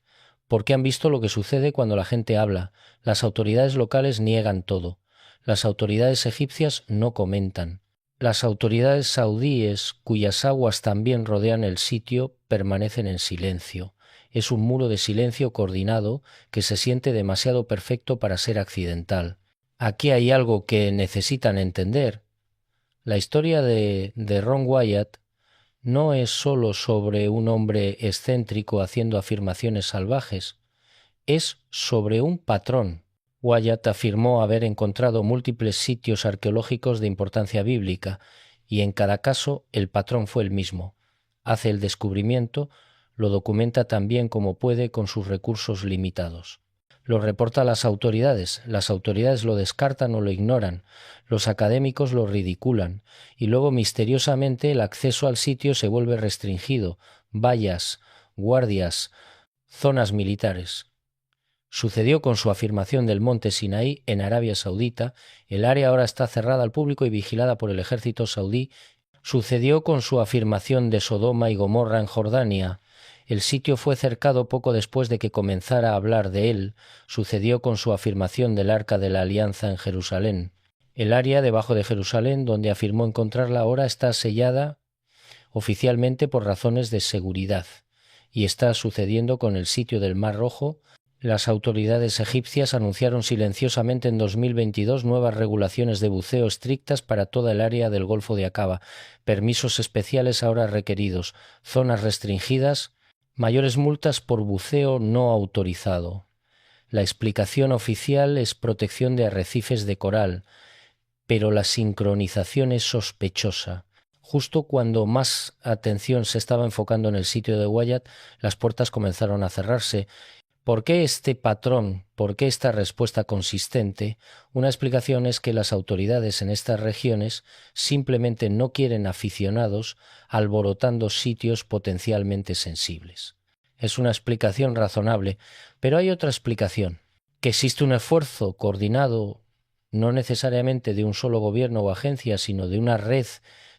Speaker 1: porque han visto lo que sucede cuando la gente habla. Las autoridades locales niegan todo. Las autoridades egipcias no comentan. Las autoridades saudíes, cuyas aguas también rodean el sitio, permanecen en silencio. Es un muro de silencio coordinado que se siente demasiado perfecto para ser accidental. Aquí hay algo que necesitan entender. La historia de Ron Wyatt no es sólo sobre un hombre excéntrico haciendo afirmaciones salvajes, es sobre un patrón. Wyatt afirmó haber encontrado múltiples sitios arqueológicos de importancia bíblica, y en cada caso el patrón fue el mismo. Hace el descubrimiento, lo documenta tan bien como puede con sus recursos limitados. Lo reporta a las autoridades lo descartan o lo ignoran, los académicos lo ridiculan, y luego misteriosamente el acceso al sitio se vuelve restringido, vallas, guardias, zonas militares. Sucedió con su afirmación del monte Sinaí en Arabia Saudita. El área ahora está cerrada al público y vigilada por el ejército saudí. Sucedió con su afirmación de Sodoma y Gomorra en Jordania. El sitio fue cercado poco después de que comenzara a hablar de él. Sucedió con su afirmación del Arca de la Alianza en Jerusalén. El área debajo de Jerusalén, donde afirmó encontrarla ahora, está sellada oficialmente por razones de seguridad. Y está sucediendo con el sitio del Mar Rojo. Las autoridades egipcias anunciaron silenciosamente en 2022 nuevas regulaciones de buceo estrictas para toda el área del Golfo de Aqaba, permisos especiales ahora requeridos, zonas restringidas, mayores multas por buceo no autorizado. La explicación oficial es protección de arrecifes de coral, pero la sincronización es sospechosa. Justo cuando más atención se estaba enfocando en el sitio de Wyatt, las puertas comenzaron a cerrarse. ¿Por qué este patrón? ¿Por qué esta respuesta consistente? Una explicación es que las autoridades en estas regiones simplemente no quieren aficionados alborotando sitios potencialmente sensibles. Es una explicación razonable, pero hay otra explicación, que existe un esfuerzo coordinado no necesariamente de un solo gobierno o agencia, sino de una red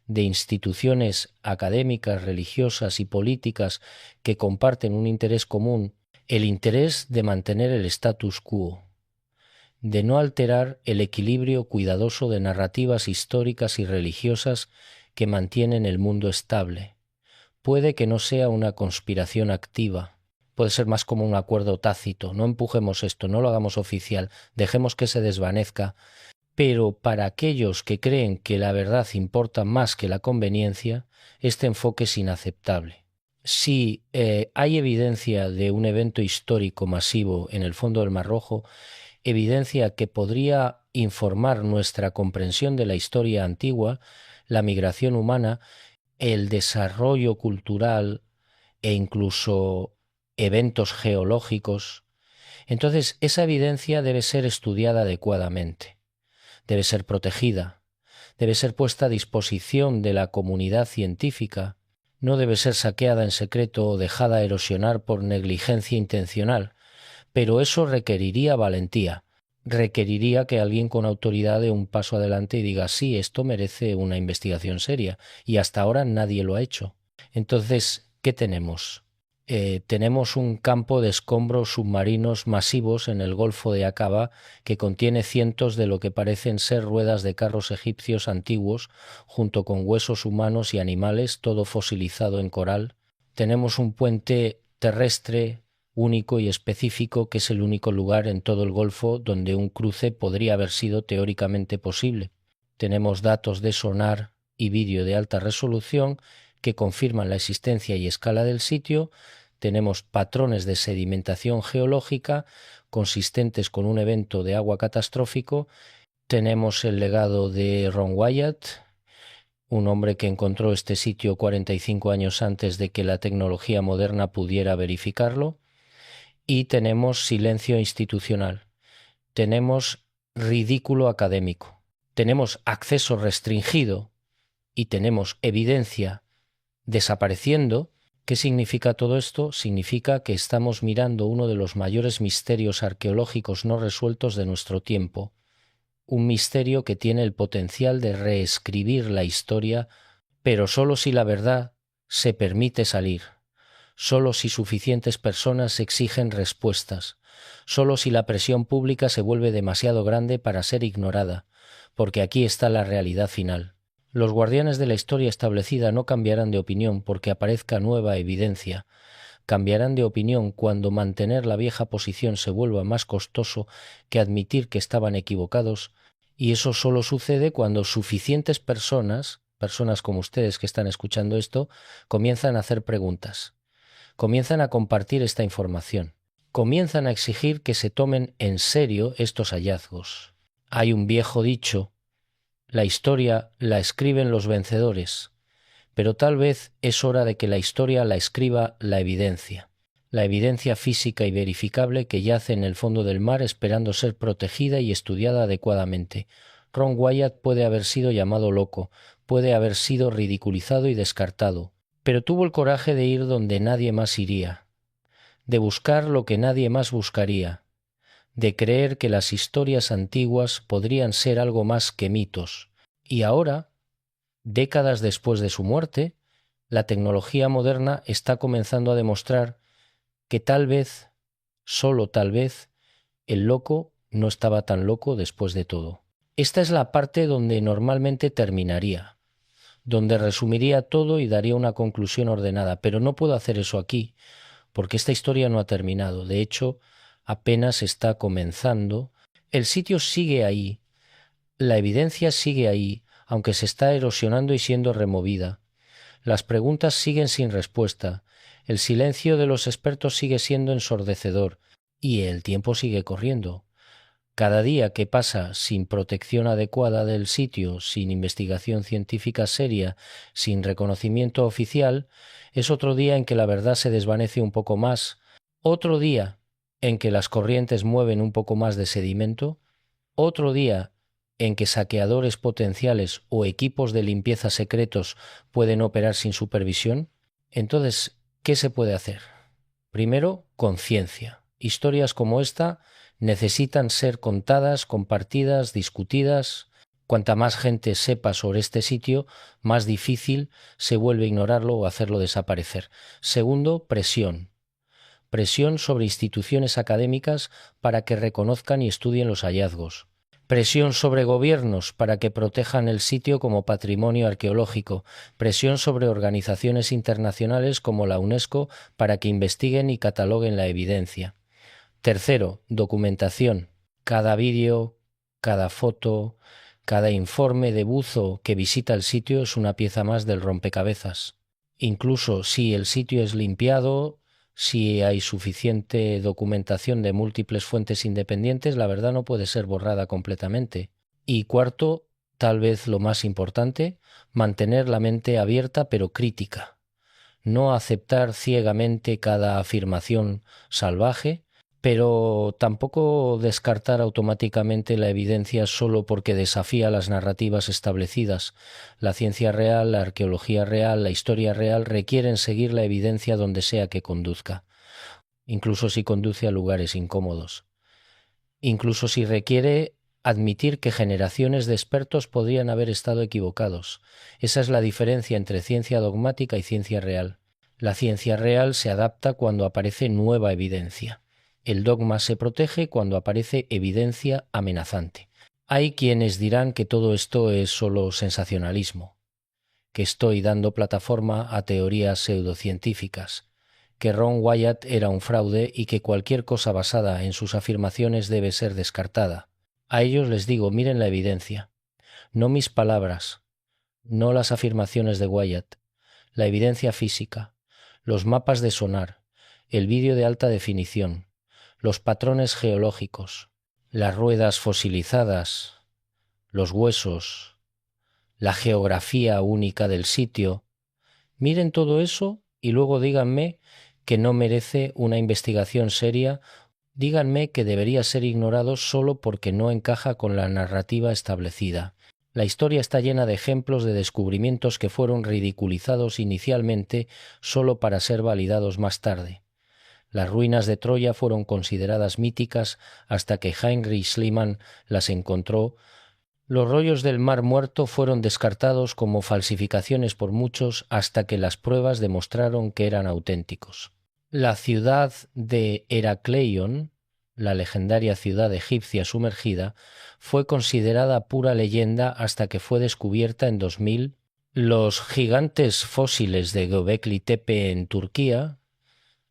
Speaker 1: de instituciones académicas, religiosas y políticas que comparten un interés común, el interés de mantener el status quo, de no alterar el equilibrio cuidadoso de narrativas históricas y religiosas que mantienen el mundo estable. Puede que no sea una conspiración activa, puede ser más como un acuerdo tácito. No empujemos esto, no lo hagamos oficial, dejemos que se desvanezca. Pero para aquellos que creen que la verdad importa más que la conveniencia, este enfoque es inaceptable. Si hay evidencia de un evento histórico masivo en el fondo del Mar Rojo, evidencia que podría informar nuestra comprensión de la historia antigua, la migración humana, el desarrollo cultural e incluso eventos geológicos, entonces esa evidencia debe ser estudiada adecuadamente, debe ser protegida, debe ser puesta a disposición de la comunidad científica, no debe ser saqueada en secreto o dejada erosionar por negligencia intencional, pero eso requeriría valentía, requeriría que alguien con autoridad dé un paso adelante y diga sí, esto merece una investigación seria, y hasta ahora nadie lo ha hecho. Entonces, ¿qué tenemos? Tenemos un campo de escombros submarinos masivos en el Golfo de Aqaba que contiene cientos de lo que parecen ser ruedas de carros egipcios antiguos, junto con huesos humanos y animales, todo fosilizado en coral. Tenemos un puente terrestre único y específico que es el único lugar en todo el Golfo donde un cruce podría haber sido teóricamente posible. Tenemos datos de sonar y vídeo de alta resolución que confirman la existencia y escala del sitio. Tenemos patrones de sedimentación geológica consistentes con un evento de agua catastrófico. Tenemos el legado de Ron Wyatt, un hombre que encontró este sitio 45 años antes de que la tecnología moderna pudiera verificarlo. Y tenemos silencio institucional. Tenemos ridículo académico. Tenemos acceso restringido y tenemos evidencia desapareciendo. ¿Qué significa todo esto? Significa que estamos mirando uno de los mayores misterios arqueológicos no resueltos de nuestro tiempo, un misterio que tiene el potencial de reescribir la historia, pero solo si la verdad se permite salir, solo si suficientes personas exigen respuestas, solo si la presión pública se vuelve demasiado grande para ser ignorada, porque aquí está la realidad final. Los guardianes de la historia establecida no cambiarán de opinión porque aparezca nueva evidencia. Cambiarán de opinión cuando mantener la vieja posición se vuelva más costoso que admitir que estaban equivocados, y eso solo sucede cuando suficientes personas como ustedes que están escuchando esto, comienzan a hacer preguntas, comienzan a compartir esta información, comienzan a exigir que se tomen en serio estos hallazgos. Hay un viejo dicho: la historia la escriben los vencedores, pero tal vez es hora de que la historia la escriba la evidencia física y verificable que yace en el fondo del mar esperando ser protegida y estudiada adecuadamente. Ron Wyatt puede haber sido llamado loco, puede haber sido ridiculizado y descartado, pero tuvo el coraje de ir donde nadie más iría, de buscar lo que nadie más buscaría, de creer que las historias antiguas podrían ser algo más que mitos. Y ahora, décadas después de su muerte, la tecnología moderna está comenzando a demostrar que tal vez, solo tal vez, el loco no estaba tan loco después de todo. Esta es la parte donde normalmente terminaría, donde resumiría todo y daría una conclusión ordenada, pero no puedo hacer eso aquí, porque esta historia no ha terminado. De hecho, apenas está comenzando. El sitio sigue ahí, la evidencia sigue ahí, aunque se está erosionando y siendo removida. Las preguntas siguen sin respuesta, el silencio de los expertos sigue siendo ensordecedor, y el tiempo sigue corriendo. Cada día que pasa sin protección adecuada del sitio, sin investigación científica seria, sin reconocimiento oficial, es otro día en que la verdad se desvanece un poco más, otro día en que las corrientes mueven un poco más de sedimento, otro día en que saqueadores potenciales o equipos de limpieza secretos pueden operar sin supervisión. Entonces, ¿qué se puede hacer? Primero, conciencia. Historias como esta necesitan ser contadas, compartidas, discutidas. Cuanta más gente sepa sobre este sitio, más difícil se vuelve ignorarlo o hacerlo desaparecer. Segundo, presión. Presión sobre instituciones académicas para que reconozcan y estudien los hallazgos. Presión sobre gobiernos para que protejan el sitio como patrimonio arqueológico. Presión sobre organizaciones internacionales como la UNESCO para que investiguen y cataloguen la evidencia. Tercero, documentación. Cada vídeo, cada foto, cada informe de buzo que visita el sitio es una pieza más del rompecabezas. Incluso si el sitio es limpiado, si hay suficiente documentación de múltiples fuentes independientes, la verdad no puede ser borrada completamente. Y cuarto, tal vez lo más importante, mantener la mente abierta pero crítica. No aceptar ciegamente cada afirmación salvaje, pero tampoco descartar automáticamente la evidencia solo porque desafía las narrativas establecidas. La ciencia real, la arqueología real, la historia real requieren seguir la evidencia donde sea que conduzca, incluso si conduce a lugares incómodos, incluso si requiere admitir que generaciones de expertos podrían haber estado equivocados. Esa es la diferencia entre ciencia dogmática y ciencia real. La ciencia real se adapta cuando aparece nueva evidencia. El dogma se protege cuando aparece evidencia amenazante. Hay quienes dirán que todo esto es solo sensacionalismo, que estoy dando plataforma a teorías pseudocientíficas, que Ron Wyatt era un fraude y que cualquier cosa basada en sus afirmaciones debe ser descartada. A ellos les digo, miren la evidencia, no mis palabras, no las afirmaciones de Wyatt, la evidencia física, los mapas de sonar, el vídeo de alta definición, los patrones geológicos, las ruedas fosilizadas, los huesos, la geografía única del sitio. Miren todo eso y luego díganme que no merece una investigación seria, díganme que debería ser ignorado solo porque no encaja con la narrativa establecida. La historia está llena de ejemplos de descubrimientos que fueron ridiculizados inicialmente solo para ser validados más tarde. Las ruinas de Troya fueron consideradas míticas hasta que Heinrich Schliemann las encontró. Los rollos del Mar Muerto fueron descartados como falsificaciones por muchos hasta que las pruebas demostraron que eran auténticos. La ciudad de Heracleion, la legendaria ciudad egipcia sumergida, fue considerada pura leyenda hasta que ffue descubierta en 2000. Los gigantes fósiles de Göbekli Tepe en Turquía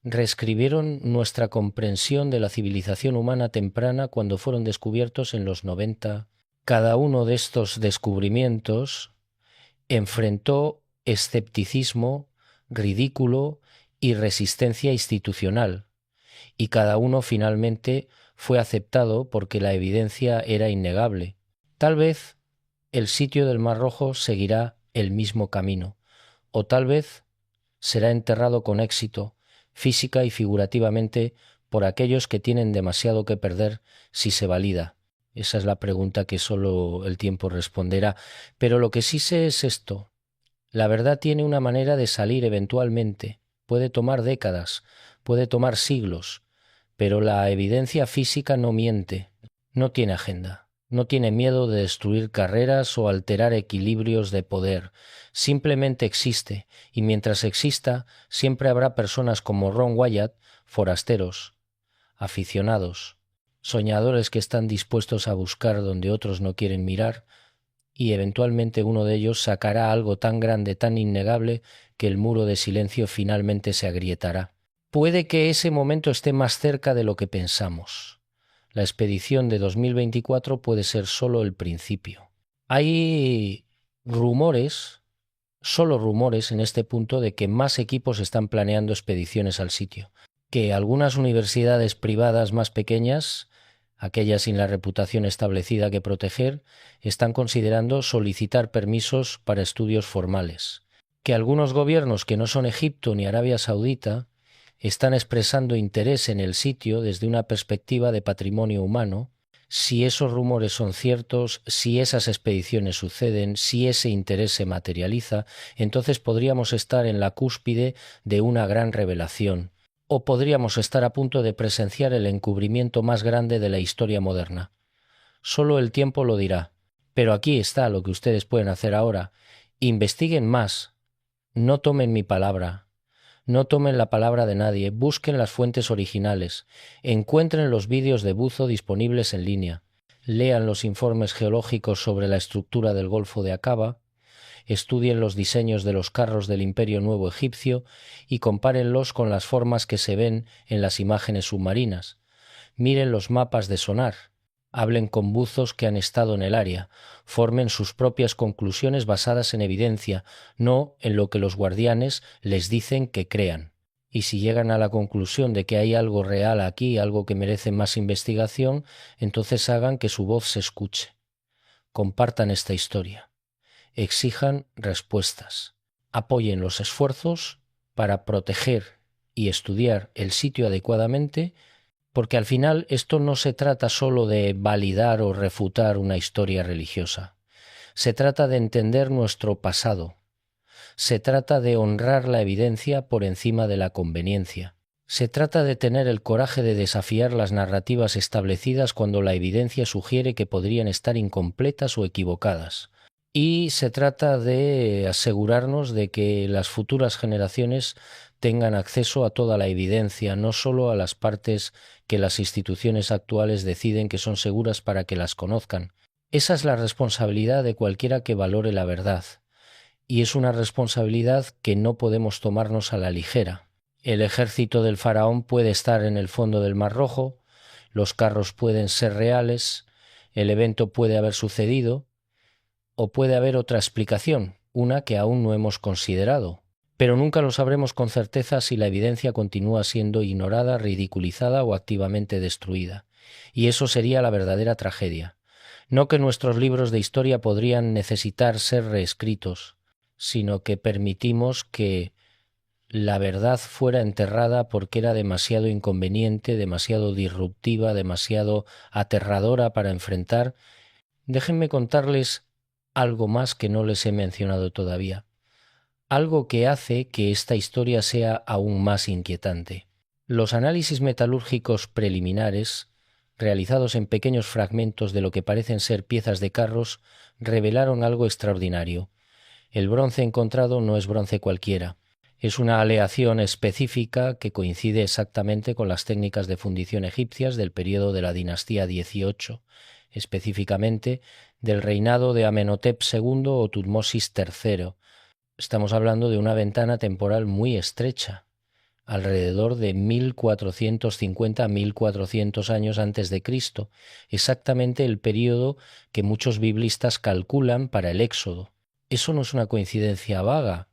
Speaker 1: reescribieron nuestra comprensión de la civilización humana temprana cuando fueron descubiertos en los 90. Cada uno de estos descubrimientos enfrentó escepticismo, ridículo y resistencia institucional, y cada uno finalmente fue aceptado porque la evidencia era innegable. Tal vez el sitio del Mar Rojo seguirá el mismo camino, o tal vez será enterrado con éxito, física y figurativamente, por aquellos que tienen demasiado que perder si se valida. Esa es la pregunta que solo el tiempo responderá. Pero lo que sí sé es esto: la verdad tiene una manera de salir eventualmente. Puede tomar décadas, puede tomar siglos, pero la evidencia física no miente, no tiene agenda. No tiene miedo de destruir carreras o alterar equilibrios de poder. Simplemente existe, y mientras exista, siempre habrá personas como Ron Wyatt, forasteros, aficionados, soñadores que están dispuestos a buscar donde otros no quieren mirar, y eventualmente uno de ellos sacará algo tan grande, tan innegable, que el muro de silencio finalmente se agrietará. Puede que ese momento esté más cerca de lo que pensamos. La expedición de 2024 puede ser solo el principio. Hay rumores, solo rumores en este punto, de que más equipos están planeando expediciones al sitio, que algunas universidades privadas más pequeñas, aquellas sin la reputación establecida que proteger, están considerando solicitar permisos para estudios formales, que algunos gobiernos que no son Egipto ni Arabia Saudita están expresando interés en el sitio desde una perspectiva de patrimonio humano. Si esos rumores son ciertos, si esas expediciones suceden, si ese interés se materializa, entonces podríamos estar en la cúspide de una gran revelación, o podríamos estar a punto de presenciar el encubrimiento más grande de la historia moderna. Solo el tiempo lo dirá. Pero aquí está lo que ustedes pueden hacer ahora. Investiguen más. No tomen mi palabra. No tomen la palabra de nadie, busquen las fuentes originales, encuentren los vídeos de buzo disponibles en línea, lean los informes geológicos sobre la estructura del Golfo de Aqaba, estudien los diseños de los carros del Imperio Nuevo Egipcio y compárenlos con las formas que se ven en las imágenes submarinas. Miren los mapas de sonar. Hablen con buzos que han estado en el área, formen sus propias conclusiones basadas en evidencia, no en lo que los guardianes les dicen que crean. Y si llegan a la conclusión de que hay algo real aquí, algo que merece más investigación, entonces hagan que su voz se escuche. Compartan esta historia. Exijan respuestas. Apoyen los esfuerzos para proteger y estudiar el sitio adecuadamente, porque al final esto no se trata solo de validar o refutar una historia religiosa. Se trata de entender nuestro pasado. Se trata de honrar la evidencia por encima de la conveniencia. Se trata de tener el coraje de desafiar las narrativas establecidas cuando la evidencia sugiere que podrían estar incompletas o equivocadas. Y se trata de asegurarnos de que las futuras generaciones tengan acceso a toda la evidencia, no solo a las partes que las instituciones actuales deciden que son seguras para que las conozcan. Esa es la responsabilidad de cualquiera que valore la verdad, y es una responsabilidad que no podemos tomarnos a la ligera. El ejército del faraón puede estar en el fondo del Mar Rojo, los carros pueden ser reales, el evento puede haber sucedido, o puede haber otra explicación, una que aún no hemos considerado. Pero nunca lo sabremos con certeza si la evidencia continúa siendo ignorada, ridiculizada o activamente destruida. Y eso sería la verdadera tragedia. No que nuestros libros de historia podrían necesitar ser reescritos, sino que permitimos que la verdad fuera enterrada porque era demasiado inconveniente, demasiado disruptiva, demasiado aterradora para enfrentar. Déjenme contarles algo más que no les he mencionado todavía. Algo que hace que esta historia sea aún más inquietante. Los análisis metalúrgicos preliminares realizados en pequeños fragmentos de lo que parecen ser piezas de carros, revelaron algo extraordinario. El bronce encontrado no es bronce cualquiera. Es una aleación específica que coincide exactamente con las técnicas de fundición egipcias del período de la dinastía XVIII, específicamente del reinado de Amenhotep II o Tutmosis III. Estamos hablando de una ventana temporal muy estrecha, alrededor de 1450-1400 años antes de Cristo, exactamente el período que muchos biblistas calculan para el Éxodo. Eso no es una coincidencia vaga,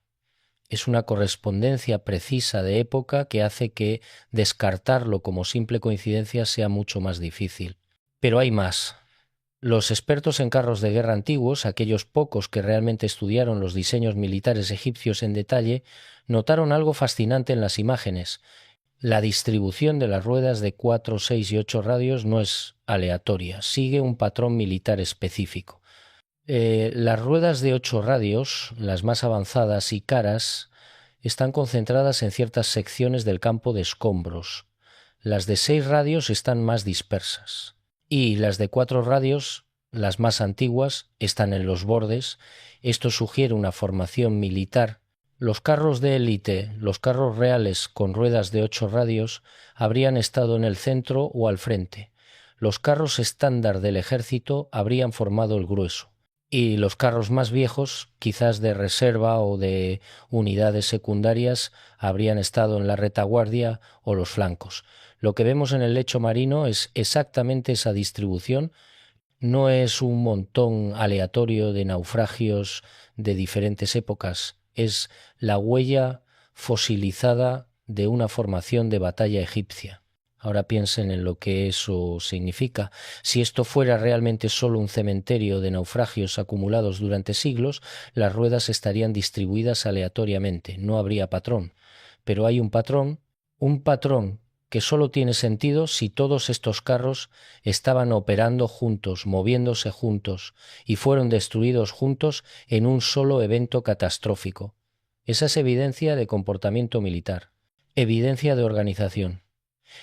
Speaker 1: es una correspondencia precisa de época que hace que descartarlo como simple coincidencia sea mucho más difícil. Pero hay más. Los expertos en carros de guerra antiguos, aquellos pocos que realmente estudiaron los diseños militares egipcios en detalle, notaron algo fascinante en las imágenes. La distribución de las ruedas de 4, 6 y 8 radios no es aleatoria, sigue un patrón militar específico. Las ruedas de 8 radios, las más avanzadas y caras, están concentradas en ciertas secciones del campo de escombros. Las de 6 radios están más dispersas. Y las de 4 radios, las más antiguas, están en los bordes. Esto sugiere una formación militar. Los carros de élite, los carros reales con ruedas de 8 radios, habrían estado en el centro o al frente. Los carros estándar del ejército habrían formado el grueso. Y los carros más viejos, quizás de reserva o de unidades secundarias, habrían estado en la retaguardia o los flancos. Lo que vemos en el lecho marino es exactamente esa distribución. No es un montón aleatorio de naufragios de diferentes épocas. Es la huella fosilizada de una formación de batalla egipcia. Ahora piensen en lo que eso significa. Si esto fuera realmente solo un cementerio de naufragios acumulados durante siglos, las ruedas estarían distribuidas aleatoriamente, no habría patrón. Pero hay un patrón que solo tiene sentido si todos estos carros estaban operando juntos, moviéndose juntos, y fueron destruidos juntos en un solo evento catastrófico. Esa es evidencia de comportamiento militar, evidencia de organización.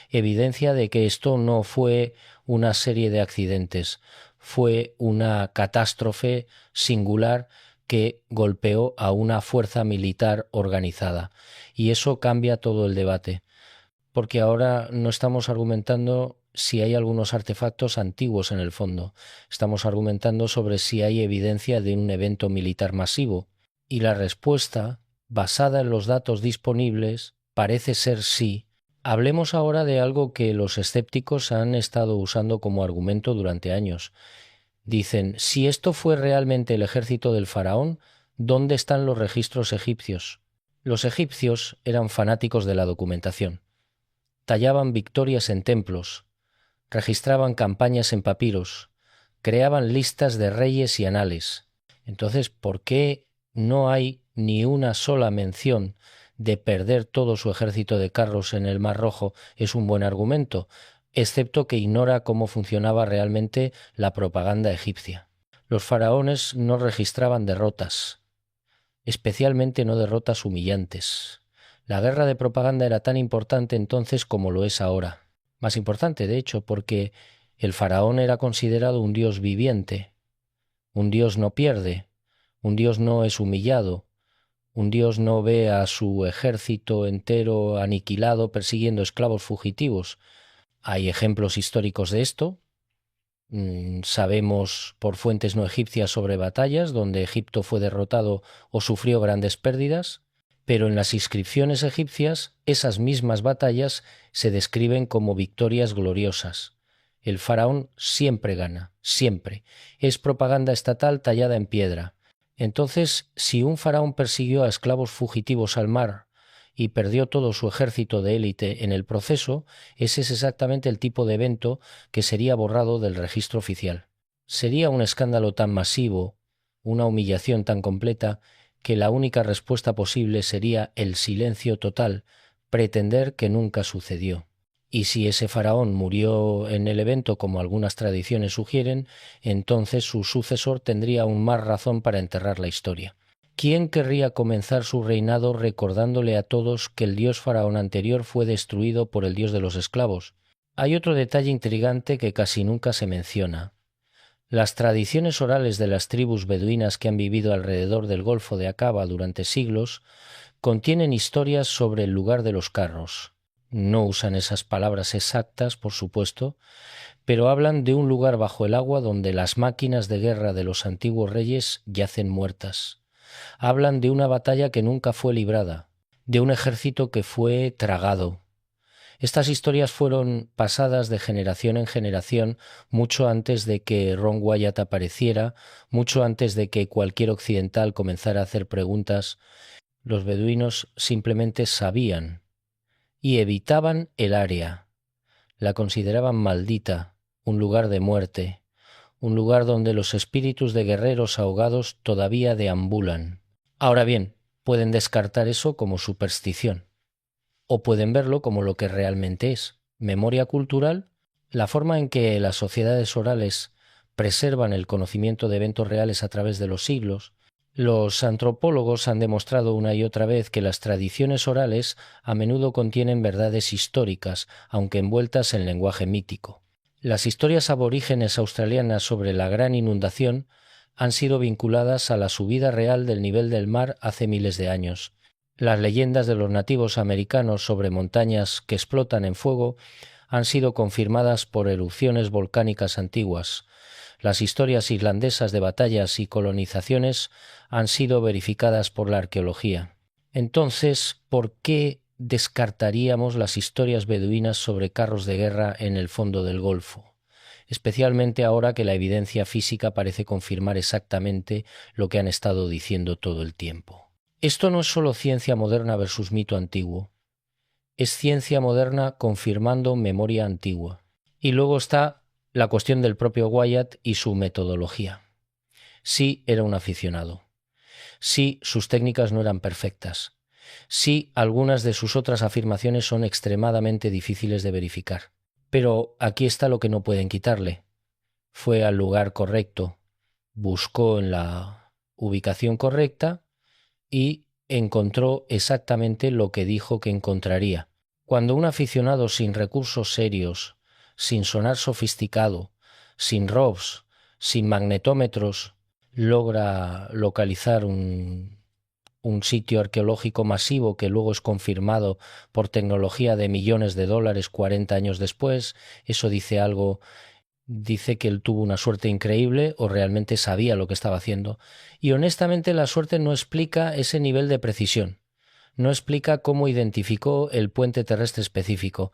Speaker 1: Evidencia de que esto no fue una serie de accidentes, fue una catástrofe singular que golpeó a una fuerza militar organizada. Y eso cambia todo el debate, porque ahora no estamos argumentando si hay algunos artefactos antiguos en el fondo, estamos argumentando sobre si hay evidencia de un evento militar masivo. Y la respuesta, basada en los datos disponibles, parece ser sí. Hablemos ahora de algo que los escépticos han estado usando como argumento durante años. Dicen, si esto fue realmente el ejército del faraón, ¿dónde están los registros egipcios? Los egipcios eran fanáticos de la documentación. Tallaban victorias en templos, registraban campañas en papiros, creaban listas de reyes y anales. Entonces, ¿por qué no hay ni una sola mención de perder todo su ejército de carros en el Mar Rojo? Es un buen argumento, excepto que ignora cómo funcionaba realmente la propaganda egipcia. Los faraones no registraban derrotas, especialmente no derrotas humillantes. La guerra de propaganda era tan importante entonces como lo es ahora. Más importante, de hecho, porque el faraón era considerado un dios viviente. Un dios no pierde, un dios no es humillado, un dios no ve a su ejército entero aniquilado persiguiendo esclavos fugitivos. Hay ejemplos históricos de esto. Sabemos por fuentes no egipcias sobre batallas donde Egipto fue derrotado o sufrió grandes pérdidas, pero en las inscripciones egipcias esas mismas batallas se describen como victorias gloriosas. El faraón siempre gana, siempre. Es propaganda estatal tallada en piedra. Entonces, si un faraón persiguió a esclavos fugitivos al mar y perdió todo su ejército de élite en el proceso, ese es exactamente el tipo de evento que sería borrado del registro oficial. Sería un escándalo tan masivo, una humillación tan completa, que la única respuesta posible sería el silencio total, pretender que nunca sucedió. Y si ese faraón murió en el evento, como algunas tradiciones sugieren, entonces su sucesor tendría aún más razón para enterrar la historia. ¿Quién querría comenzar su reinado recordándole a todos que el dios faraón anterior fue destruido por el dios de los esclavos? Hay otro detalle intrigante que casi nunca se menciona. Las tradiciones orales de las tribus beduinas que han vivido alrededor del Golfo de Aqaba durante siglos contienen historias sobre el lugar de los carros. No usan esas palabras exactas, por supuesto, pero hablan de un lugar bajo el agua donde las máquinas de guerra de los antiguos reyes yacen muertas. Hablan de una batalla que nunca fue librada, de un ejército que fue tragado. Estas historias fueron pasadas de generación en generación mucho antes de que Ron Wyatt apareciera, mucho antes de que cualquier occidental comenzara a hacer preguntas. Los beduinos simplemente sabían y evitaban el área. La consideraban maldita, un lugar de muerte, un lugar donde los espíritus de guerreros ahogados todavía deambulan. Ahora bien, pueden descartar eso como superstición, o pueden verlo como lo que realmente es, memoria cultural, la forma en que las sociedades orales preservan el conocimiento de eventos reales a través de los siglos. Los antropólogos han demostrado una y otra vez que las tradiciones orales a menudo contienen verdades históricas, aunque envueltas en lenguaje mítico. Las historias aborígenes australianas sobre la gran inundación han sido vinculadas a la subida real del nivel del mar hace miles de años. Las leyendas de los nativos americanos sobre montañas que explotan en fuego han sido confirmadas por erupciones volcánicas antiguas. Las historias irlandesas de batallas y colonizaciones han sido verificadas por la arqueología. Entonces, ¿por qué descartaríamos las historias beduinas sobre carros de guerra en el fondo del Golfo? Especialmente ahora que la evidencia física parece confirmar exactamente lo que han estado diciendo todo el tiempo. Esto no es solo ciencia moderna versus mito antiguo. Es ciencia moderna confirmando memoria antigua. Y luego está la cuestión del propio Wyatt y su metodología. Sí, era un aficionado. Sí, sus técnicas no eran perfectas. Sí, algunas de sus otras afirmaciones son extremadamente difíciles de verificar. Pero aquí está lo que no pueden quitarle. Fue al lugar correcto, buscó en la ubicación correcta y encontró exactamente lo que dijo que encontraría. Cuando un aficionado sin recursos serios, sin sonar sofisticado, sin ROVs, sin magnetómetros, logra localizar un sitio arqueológico masivo que luego es confirmado por tecnología de millones de dólares 40 años después, eso dice algo. Dice que él tuvo una suerte increíble o realmente sabía lo que estaba haciendo. Y honestamente la suerte no explica ese nivel de precisión. No explica cómo identificó el puente terrestre específico.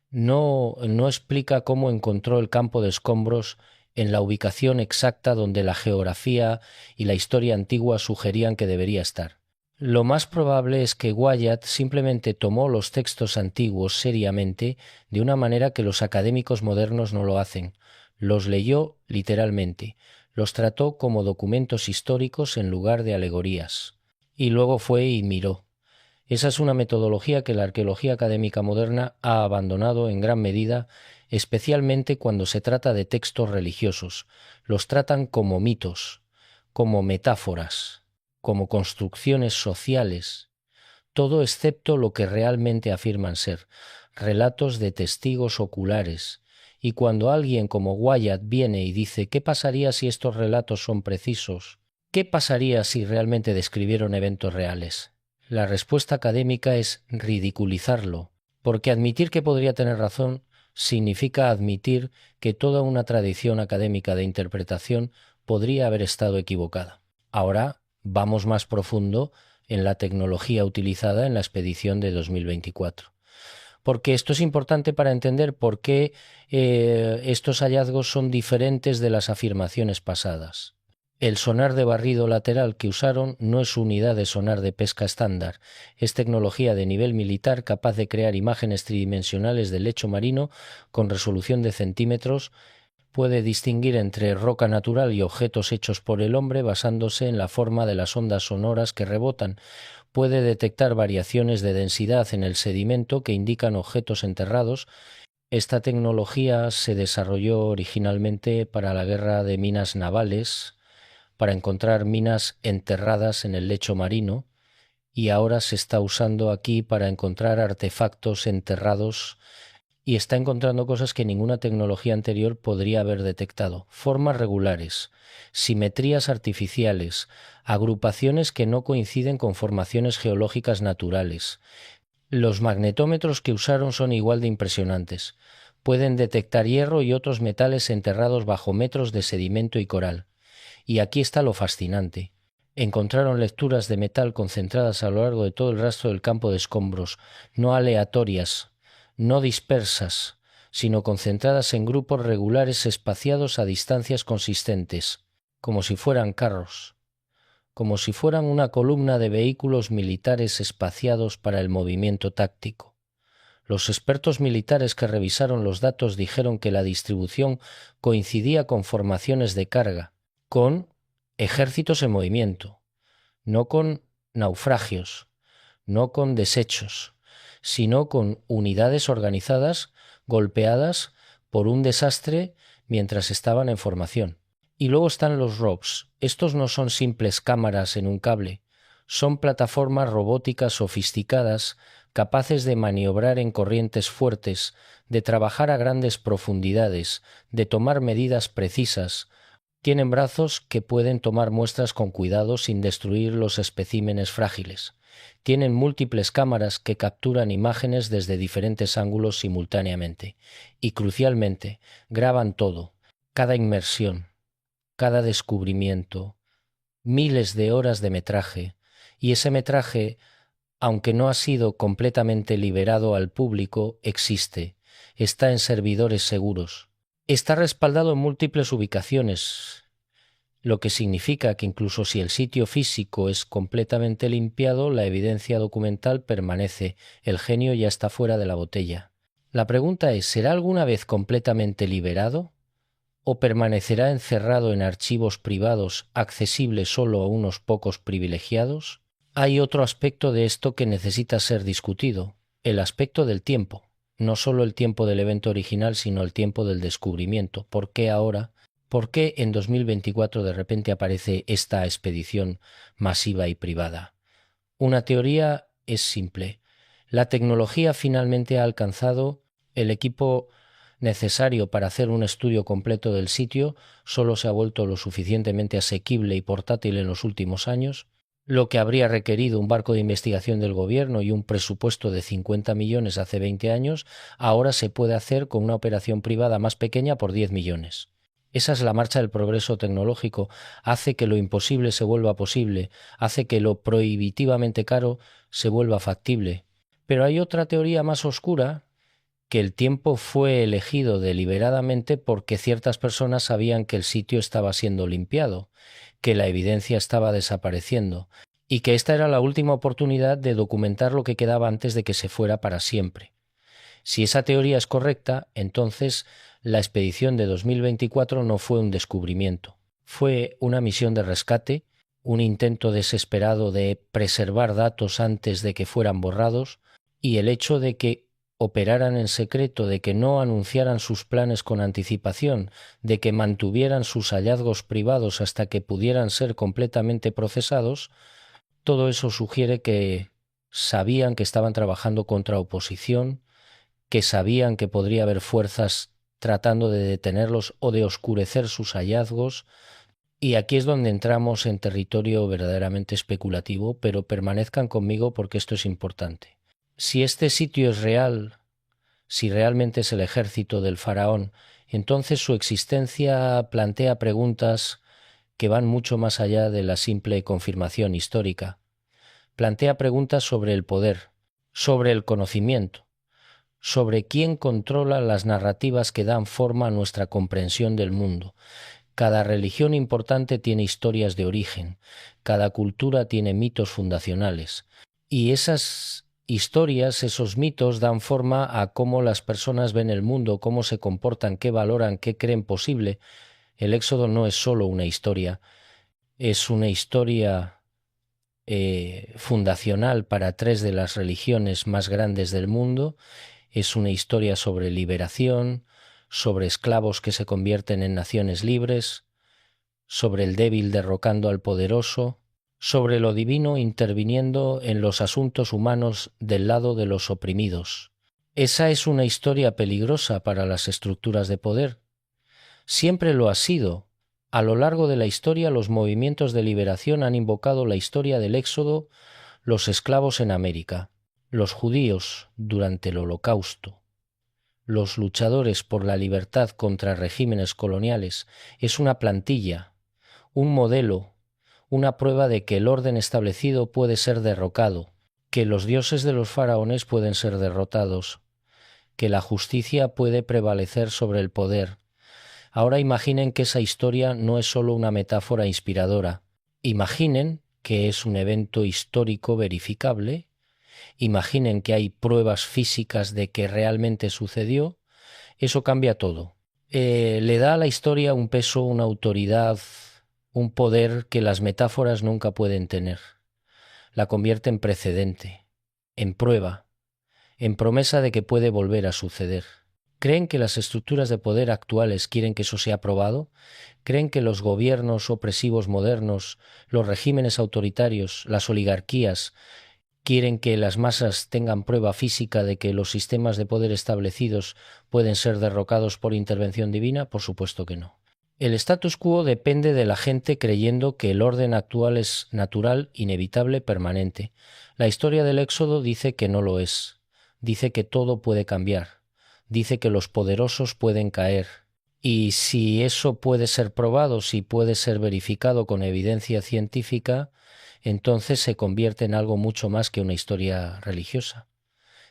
Speaker 1: No explica cómo encontró el campo de escombros en la ubicación exacta donde la geografía y la historia antigua sugerían que debería estar. Lo más probable es que Wyatt simplemente tomó los textos antiguos seriamente de una manera que los académicos modernos no lo hacen. Los leyó literalmente, los trató como documentos históricos en lugar de alegorías. Y luego fue y miró. Esa es una metodología que la arqueología académica moderna ha abandonado en gran medida, especialmente cuando se trata de textos religiosos. Los tratan como mitos, como metáforas, como construcciones sociales, todo excepto lo que realmente afirman ser, relatos de testigos oculares. Y cuando alguien como Wyatt viene y dice ¿qué pasaría si estos relatos son precisos? ¿Qué pasaría si realmente describieron eventos reales? La respuesta académica es ridiculizarlo, porque admitir que podría tener razón significa admitir que toda una tradición académica de interpretación podría haber estado equivocada. Ahora vamos más profundo en la tecnología utilizada en la expedición de 2024. Porque esto es importante para entender por qué estos hallazgos son diferentes de las afirmaciones pasadas. El sonar de barrido lateral que usaron no es unidad de sonar de pesca estándar, es tecnología de nivel militar capaz de crear imágenes tridimensionales del lecho marino con resolución de centímetros. Puede distinguir entre roca natural y objetos hechos por el hombre basándose en la forma de las ondas sonoras que rebotan. Puede detectar variaciones de densidad en el sedimento que indican objetos enterrados. Esta tecnología se desarrolló originalmente para la guerra de minas navales, para encontrar minas enterradas en el lecho marino, y ahora se está usando aquí para encontrar artefactos enterrados y está encontrando cosas que ninguna tecnología anterior podría haber detectado. Formas regulares, simetrías artificiales, agrupaciones que no coinciden con formaciones geológicas naturales. Los magnetómetros que usaron son igual de impresionantes. Pueden detectar hierro y otros metales enterrados bajo metros de sedimento y coral. Y aquí está lo fascinante. Encontraron lecturas de metal concentradas a lo largo de todo el rastro del campo de escombros, no aleatorias, no dispersas, sino concentradas en grupos regulares espaciados a distancias consistentes, como si fueran carros, como si fueran una columna de vehículos militares espaciados para el movimiento táctico. Los expertos militares que revisaron los datos dijeron que la distribución coincidía con formaciones de carga, con ejércitos en movimiento, no con naufragios, no con desechos, sino con unidades organizadas golpeadas por un desastre mientras estaban en formación. Y luego están los ROVs. Estos no son simples cámaras en un cable, son plataformas robóticas sofisticadas capaces de maniobrar en corrientes fuertes, de trabajar a grandes profundidades, de tomar medidas precisas. Tienen brazos que pueden tomar muestras con cuidado sin destruir los especímenes frágiles. Tienen múltiples cámaras que capturan imágenes desde diferentes ángulos simultáneamente. Y crucialmente, graban todo, cada inmersión, cada descubrimiento, miles de horas de metraje, y ese metraje, aunque no ha sido completamente liberado al público, existe, está en servidores seguros, está respaldado en múltiples ubicaciones, lo que significa que incluso si el sitio físico es completamente limpiado, la evidencia documental permanece, el genio ya está fuera de la botella. La pregunta es, ¿será alguna vez completamente liberado? ¿O permanecerá encerrado en archivos privados accesibles solo a unos pocos privilegiados? Hay otro aspecto de esto que necesita ser discutido, el aspecto del tiempo. No solo el tiempo del evento original, sino el tiempo del descubrimiento. ¿Por qué ahora? ¿Por qué en 2024 de repente aparece esta expedición masiva y privada? Una teoría es simple. La tecnología finalmente ha alcanzado el equipo necesario para hacer un estudio completo del sitio, solo se ha vuelto lo suficientemente asequible y portátil en los últimos años, lo que habría requerido un barco de investigación del gobierno y un presupuesto de 50 millones hace 20 años, ahora se puede hacer con una operación privada más pequeña por 10 millones. Esa es la marcha del progreso tecnológico, hace que lo imposible se vuelva posible, hace que lo prohibitivamente caro se vuelva factible. Pero hay otra teoría más oscura, que el tiempo fue elegido deliberadamente porque ciertas personas sabían que el sitio estaba siendo limpiado, que la evidencia estaba desapareciendo, y que esta era la última oportunidad de documentar lo que quedaba antes de que se fuera para siempre. Si esa teoría es correcta, entonces la expedición de 2024 no fue un descubrimiento, fue una misión de rescate, un intento desesperado de preservar datos antes de que fueran borrados, y el hecho de que operaran en secreto, de que no anunciaran sus planes con anticipación, de que mantuvieran sus hallazgos privados hasta que pudieran ser completamente procesados, todo eso sugiere que sabían que estaban trabajando contra oposición, que sabían que podría haber fuerzas tratando de detenerlos o de oscurecer sus hallazgos, y aquí es donde entramos en territorio verdaderamente especulativo, pero permanezcan conmigo porque esto es importante. Si este sitio es real, si realmente es el ejército del faraón, entonces su existencia plantea preguntas que van mucho más allá de la simple confirmación histórica. Plantea preguntas sobre el poder, sobre el conocimiento, sobre quién controla las narrativas que dan forma a nuestra comprensión del mundo. Cada religión importante tiene historias de origen, cada cultura tiene mitos fundacionales, y esas historias, esos mitos dan forma a cómo las personas ven el mundo, cómo se comportan, qué valoran, qué creen posible. El Éxodo no es solo una historia, es una historia fundacional para tres de las religiones más grandes del mundo, es una historia sobre liberación, sobre esclavos que se convierten en naciones libres, sobre el débil derrocando al poderoso, sobre lo divino interviniendo en los asuntos humanos del lado de los oprimidos. Esa es una historia peligrosa para las estructuras de poder. Siempre lo ha sido. A lo largo de la historia, los movimientos de liberación han invocado la historia del Éxodo, los esclavos en América, los judíos durante el Holocausto, los luchadores por la libertad contra regímenes coloniales. Es una plantilla, un modelo, una prueba de que el orden establecido puede ser derrocado, que los dioses de los faraones pueden ser derrotados, que la justicia puede prevalecer sobre el poder. Ahora imaginen que esa historia no es solo una metáfora inspiradora. Imaginen que es un evento histórico verificable. Imaginen que hay pruebas físicas de que realmente sucedió. Eso cambia todo. Le da a la historia un peso, una autoridad, un poder que las metáforas nunca pueden tener. La convierte en precedente, en prueba, en promesa de que puede volver a suceder. ¿Creen que las estructuras de poder actuales quieren que eso sea probado? ¿Creen que los gobiernos opresivos modernos, los regímenes autoritarios, las oligarquías, quieren que las masas tengan prueba física de que los sistemas de poder establecidos pueden ser derrocados por intervención divina? Por supuesto que no. El status quo depende de la gente creyendo que el orden actual es natural, inevitable, permanente. La historia del Éxodo dice que no lo es. Dice que todo puede cambiar. Dice que los poderosos pueden caer. Y si eso puede ser probado, si puede ser verificado con evidencia científica, entonces se convierte en algo mucho más que una historia religiosa.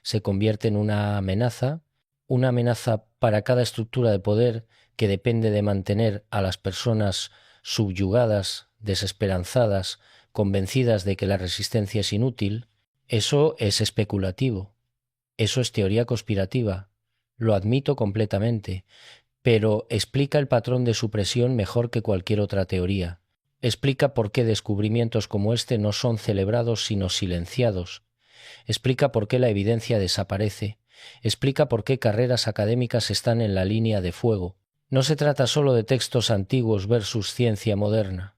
Speaker 1: Se convierte en una amenaza para cada estructura de poder que depende de mantener a las personas subyugadas, desesperanzadas, convencidas de que la resistencia es inútil. Eso es especulativo. Eso es teoría conspirativa. Lo admito completamente, pero explica el patrón de supresión mejor que cualquier otra teoría. Explica por qué descubrimientos como este no son celebrados sino silenciados. Explica por qué la evidencia desaparece. Explica por qué carreras académicas están en la línea de fuego. No se trata solo de textos antiguos versus ciencia moderna.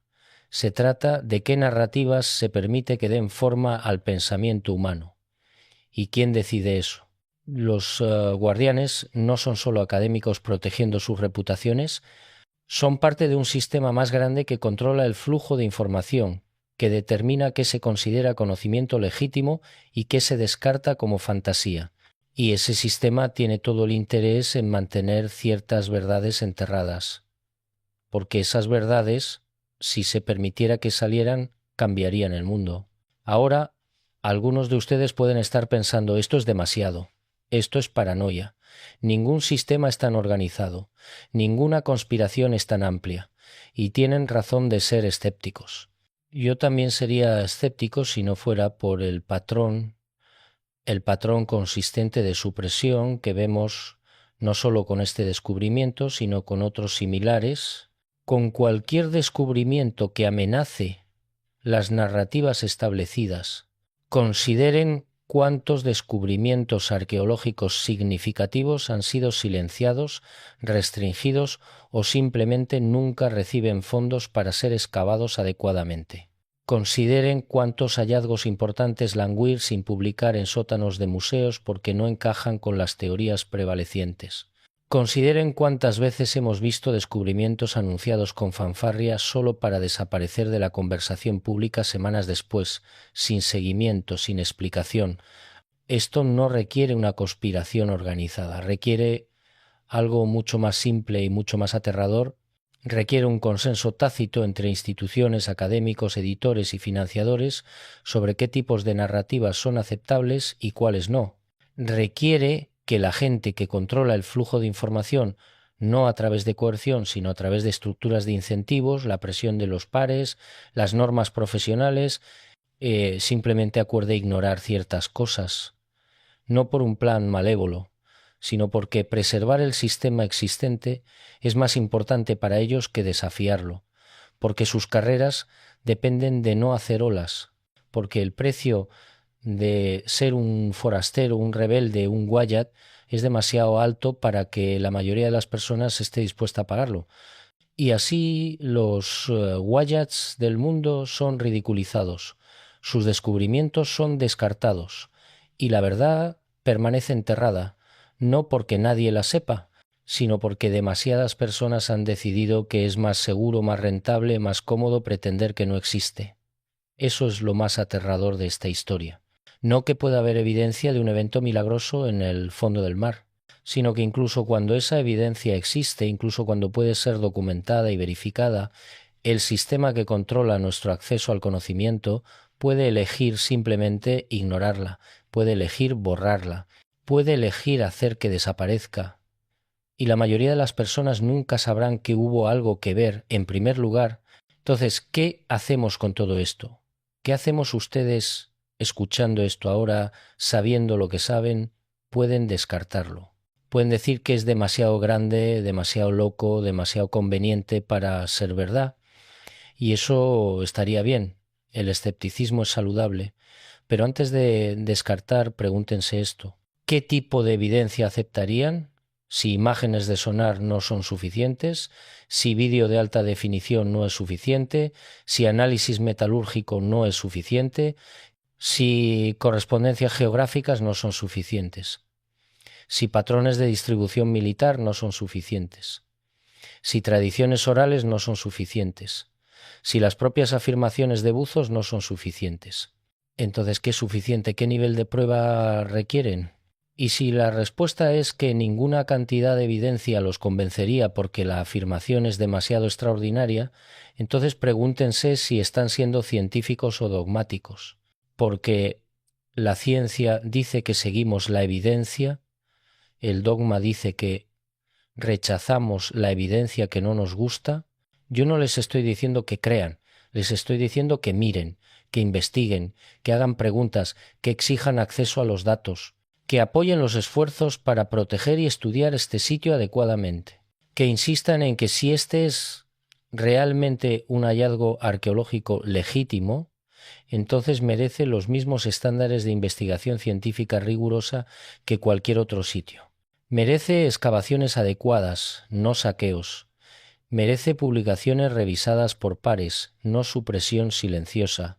Speaker 1: Se trata de qué narrativas se permite que den forma al pensamiento humano. ¿Y quién decide eso? Los guardianes no son solo académicos protegiendo sus reputaciones, son parte de un sistema más grande que controla el flujo de información, que determina qué se considera conocimiento legítimo y qué se descarta como fantasía. Y ese sistema tiene todo el interés en mantener ciertas verdades enterradas, porque esas verdades, si se permitiera que salieran, cambiarían el mundo. Ahora, algunos de ustedes pueden estar pensando, esto es demasiado, esto es paranoia. Ningún sistema es tan organizado, ninguna conspiración es tan amplia, y tienen razón de ser escépticos. Yo también sería escéptico si no fuera por el patrón consistente de supresión que vemos no solo con este descubrimiento, sino con otros similares. Con cualquier descubrimiento que amenace las narrativas establecidas, consideren cuántos descubrimientos arqueológicos significativos han sido silenciados, restringidos o simplemente nunca reciben fondos para ser excavados adecuadamente. Consideren cuántos hallazgos importantes languir sin publicar en sótanos de museos porque no encajan con las teorías prevalecientes. Consideren cuántas veces hemos visto descubrimientos anunciados con fanfarria solo para desaparecer de la conversación pública semanas después, sin seguimiento, sin explicación. Esto no requiere una conspiración organizada, requiere algo mucho más simple y mucho más aterrador. Requiere un consenso tácito entre instituciones, académicos, editores y financiadores sobre qué tipos de narrativas son aceptables y cuáles no. Requiere que la gente que controla el flujo de información, no a través de coerción, sino a través de estructuras de incentivos, la presión de los pares, las normas profesionales, simplemente acuerde ignorar ciertas cosas, no por un plan malévolo, sino porque preservar el sistema existente es más importante para ellos que desafiarlo, porque sus carreras dependen de no hacer olas, porque el precio de ser un forastero, un rebelde, un Wyatt, es demasiado alto para que la mayoría de las personas esté dispuesta a pagarlo. Y así los Wyatts del mundo son ridiculizados, sus descubrimientos son descartados, y la verdad permanece enterrada, no porque nadie la sepa, sino porque demasiadas personas han decidido que es más seguro, más rentable, más cómodo pretender que no existe. Eso es lo más aterrador de esta historia. No que pueda haber evidencia de un evento milagroso en el fondo del mar, sino que incluso cuando esa evidencia existe, incluso cuando puede ser documentada y verificada, el sistema que controla nuestro acceso al conocimiento puede elegir simplemente ignorarla, puede elegir borrarla, puede elegir hacer que desaparezca. Y la mayoría de las personas nunca sabrán que hubo algo que ver en primer lugar. Entonces, ¿qué hacemos con todo esto? ¿Qué hacemos ustedes escuchando esto ahora, sabiendo lo que saben? Pueden descartarlo. Pueden decir que es demasiado grande, demasiado loco, demasiado conveniente para ser verdad. Y eso estaría bien. El escepticismo es saludable. Pero antes de descartar, pregúntense esto. ¿Qué tipo de evidencia aceptarían si imágenes de sonar no son suficientes, si vídeo de alta definición no es suficiente, si análisis metalúrgico no es suficiente, si correspondencias geográficas no son suficientes, si patrones de distribución militar no son suficientes, si tradiciones orales no son suficientes, si las propias afirmaciones de buzos no son suficientes? Entonces, ¿qué es suficiente? ¿Qué nivel de prueba requieren? Y si la respuesta es que ninguna cantidad de evidencia los convencería porque la afirmación es demasiado extraordinaria, entonces pregúntense si están siendo científicos o dogmáticos. Porque la ciencia dice que seguimos la evidencia, el dogma dice que rechazamos la evidencia que no nos gusta. Yo no les estoy diciendo que crean, les estoy diciendo que miren, que investiguen, que hagan preguntas, que exijan acceso a los datos, que apoyen los esfuerzos para proteger y estudiar este sitio adecuadamente, que insistan en que si este es realmente un hallazgo arqueológico legítimo, entonces merece los mismos estándares de investigación científica rigurosa que cualquier otro sitio. Merece excavaciones adecuadas, no saqueos. Merece publicaciones revisadas por pares, no supresión silenciosa.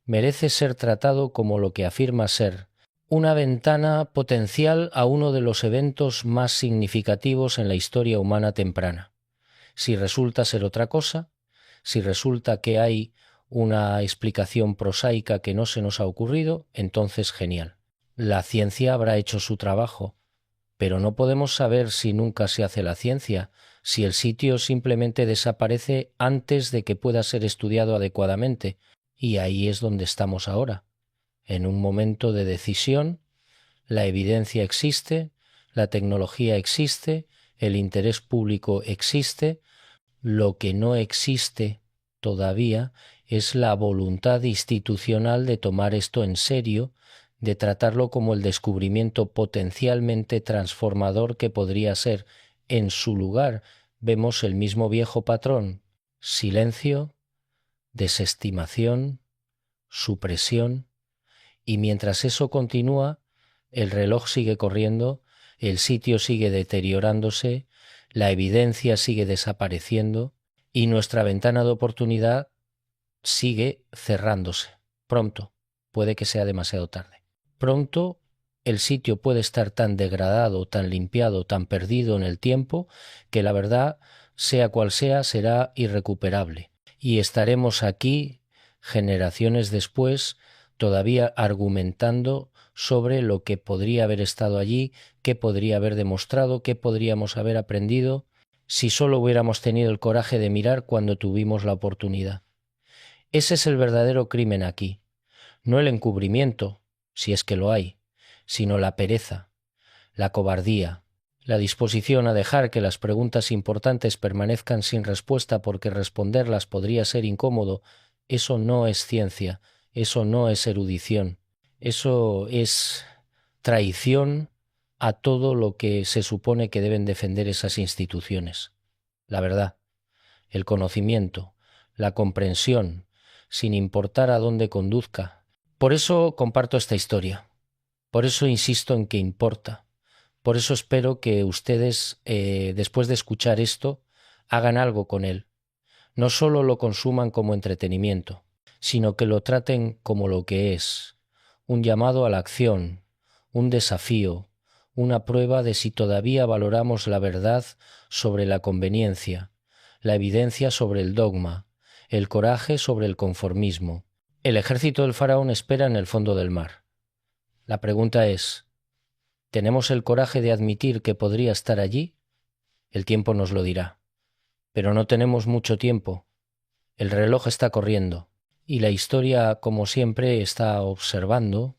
Speaker 1: Merece ser tratado como lo que afirma ser, una ventana potencial a uno de los eventos más significativos en la historia humana temprana. Si resulta ser otra cosa, si resulta que hay una explicación prosaica que no se nos ha ocurrido, entonces genial. La ciencia habrá hecho su trabajo, pero no podemos saber si nunca se hace la ciencia, si el sitio simplemente desaparece antes de que pueda ser estudiado adecuadamente, y ahí es donde estamos ahora. En un momento de decisión, la evidencia existe, la tecnología existe, el interés público existe, lo que no existe todavía es la voluntad institucional de tomar esto en serio, de tratarlo como el descubrimiento potencialmente transformador que podría ser. En su lugar vemos el mismo viejo patrón: silencio, desestimación, supresión, y mientras eso continúa, el reloj sigue corriendo, el sitio sigue deteriorándose, la evidencia sigue desapareciendo y nuestra ventana de oportunidad sigue cerrándose. Pronto, puede que sea demasiado tarde. Pronto el sitio puede estar tan degradado, tan limpiado, tan perdido en el tiempo, que la verdad, sea cual sea, será irrecuperable. Y estaremos aquí, generaciones después, todavía argumentando sobre lo que podría haber estado allí, qué podría haber demostrado, qué podríamos haber aprendido, si solo hubiéramos tenido el coraje de mirar cuando tuvimos la oportunidad. Ese es el verdadero crimen aquí, no el encubrimiento, si es que lo hay, sino la pereza, la cobardía, la disposición a dejar que las preguntas importantes permanezcan sin respuesta porque responderlas podría ser incómodo. Eso no es ciencia, eso no es erudición, eso es traición a todo lo que se supone que deben defender esas instituciones. La verdad, el conocimiento, la comprensión, sin importar a dónde conduzca. Por eso comparto esta historia, por eso insisto en que importa, por eso espero que ustedes, después de escuchar esto, hagan algo con él. No solo lo consuman como entretenimiento, sino que lo traten como lo que es: un llamado a la acción, un desafío, una prueba de si todavía valoramos la verdad sobre la conveniencia, la evidencia sobre el dogma, el coraje sobre el conformismo. El ejército del faraón espera en el fondo del mar. La pregunta es, ¿tenemos el coraje de admitir que podría estar allí? El tiempo nos lo dirá. Pero no tenemos mucho tiempo. El reloj está corriendo y la historia, como siempre, está observando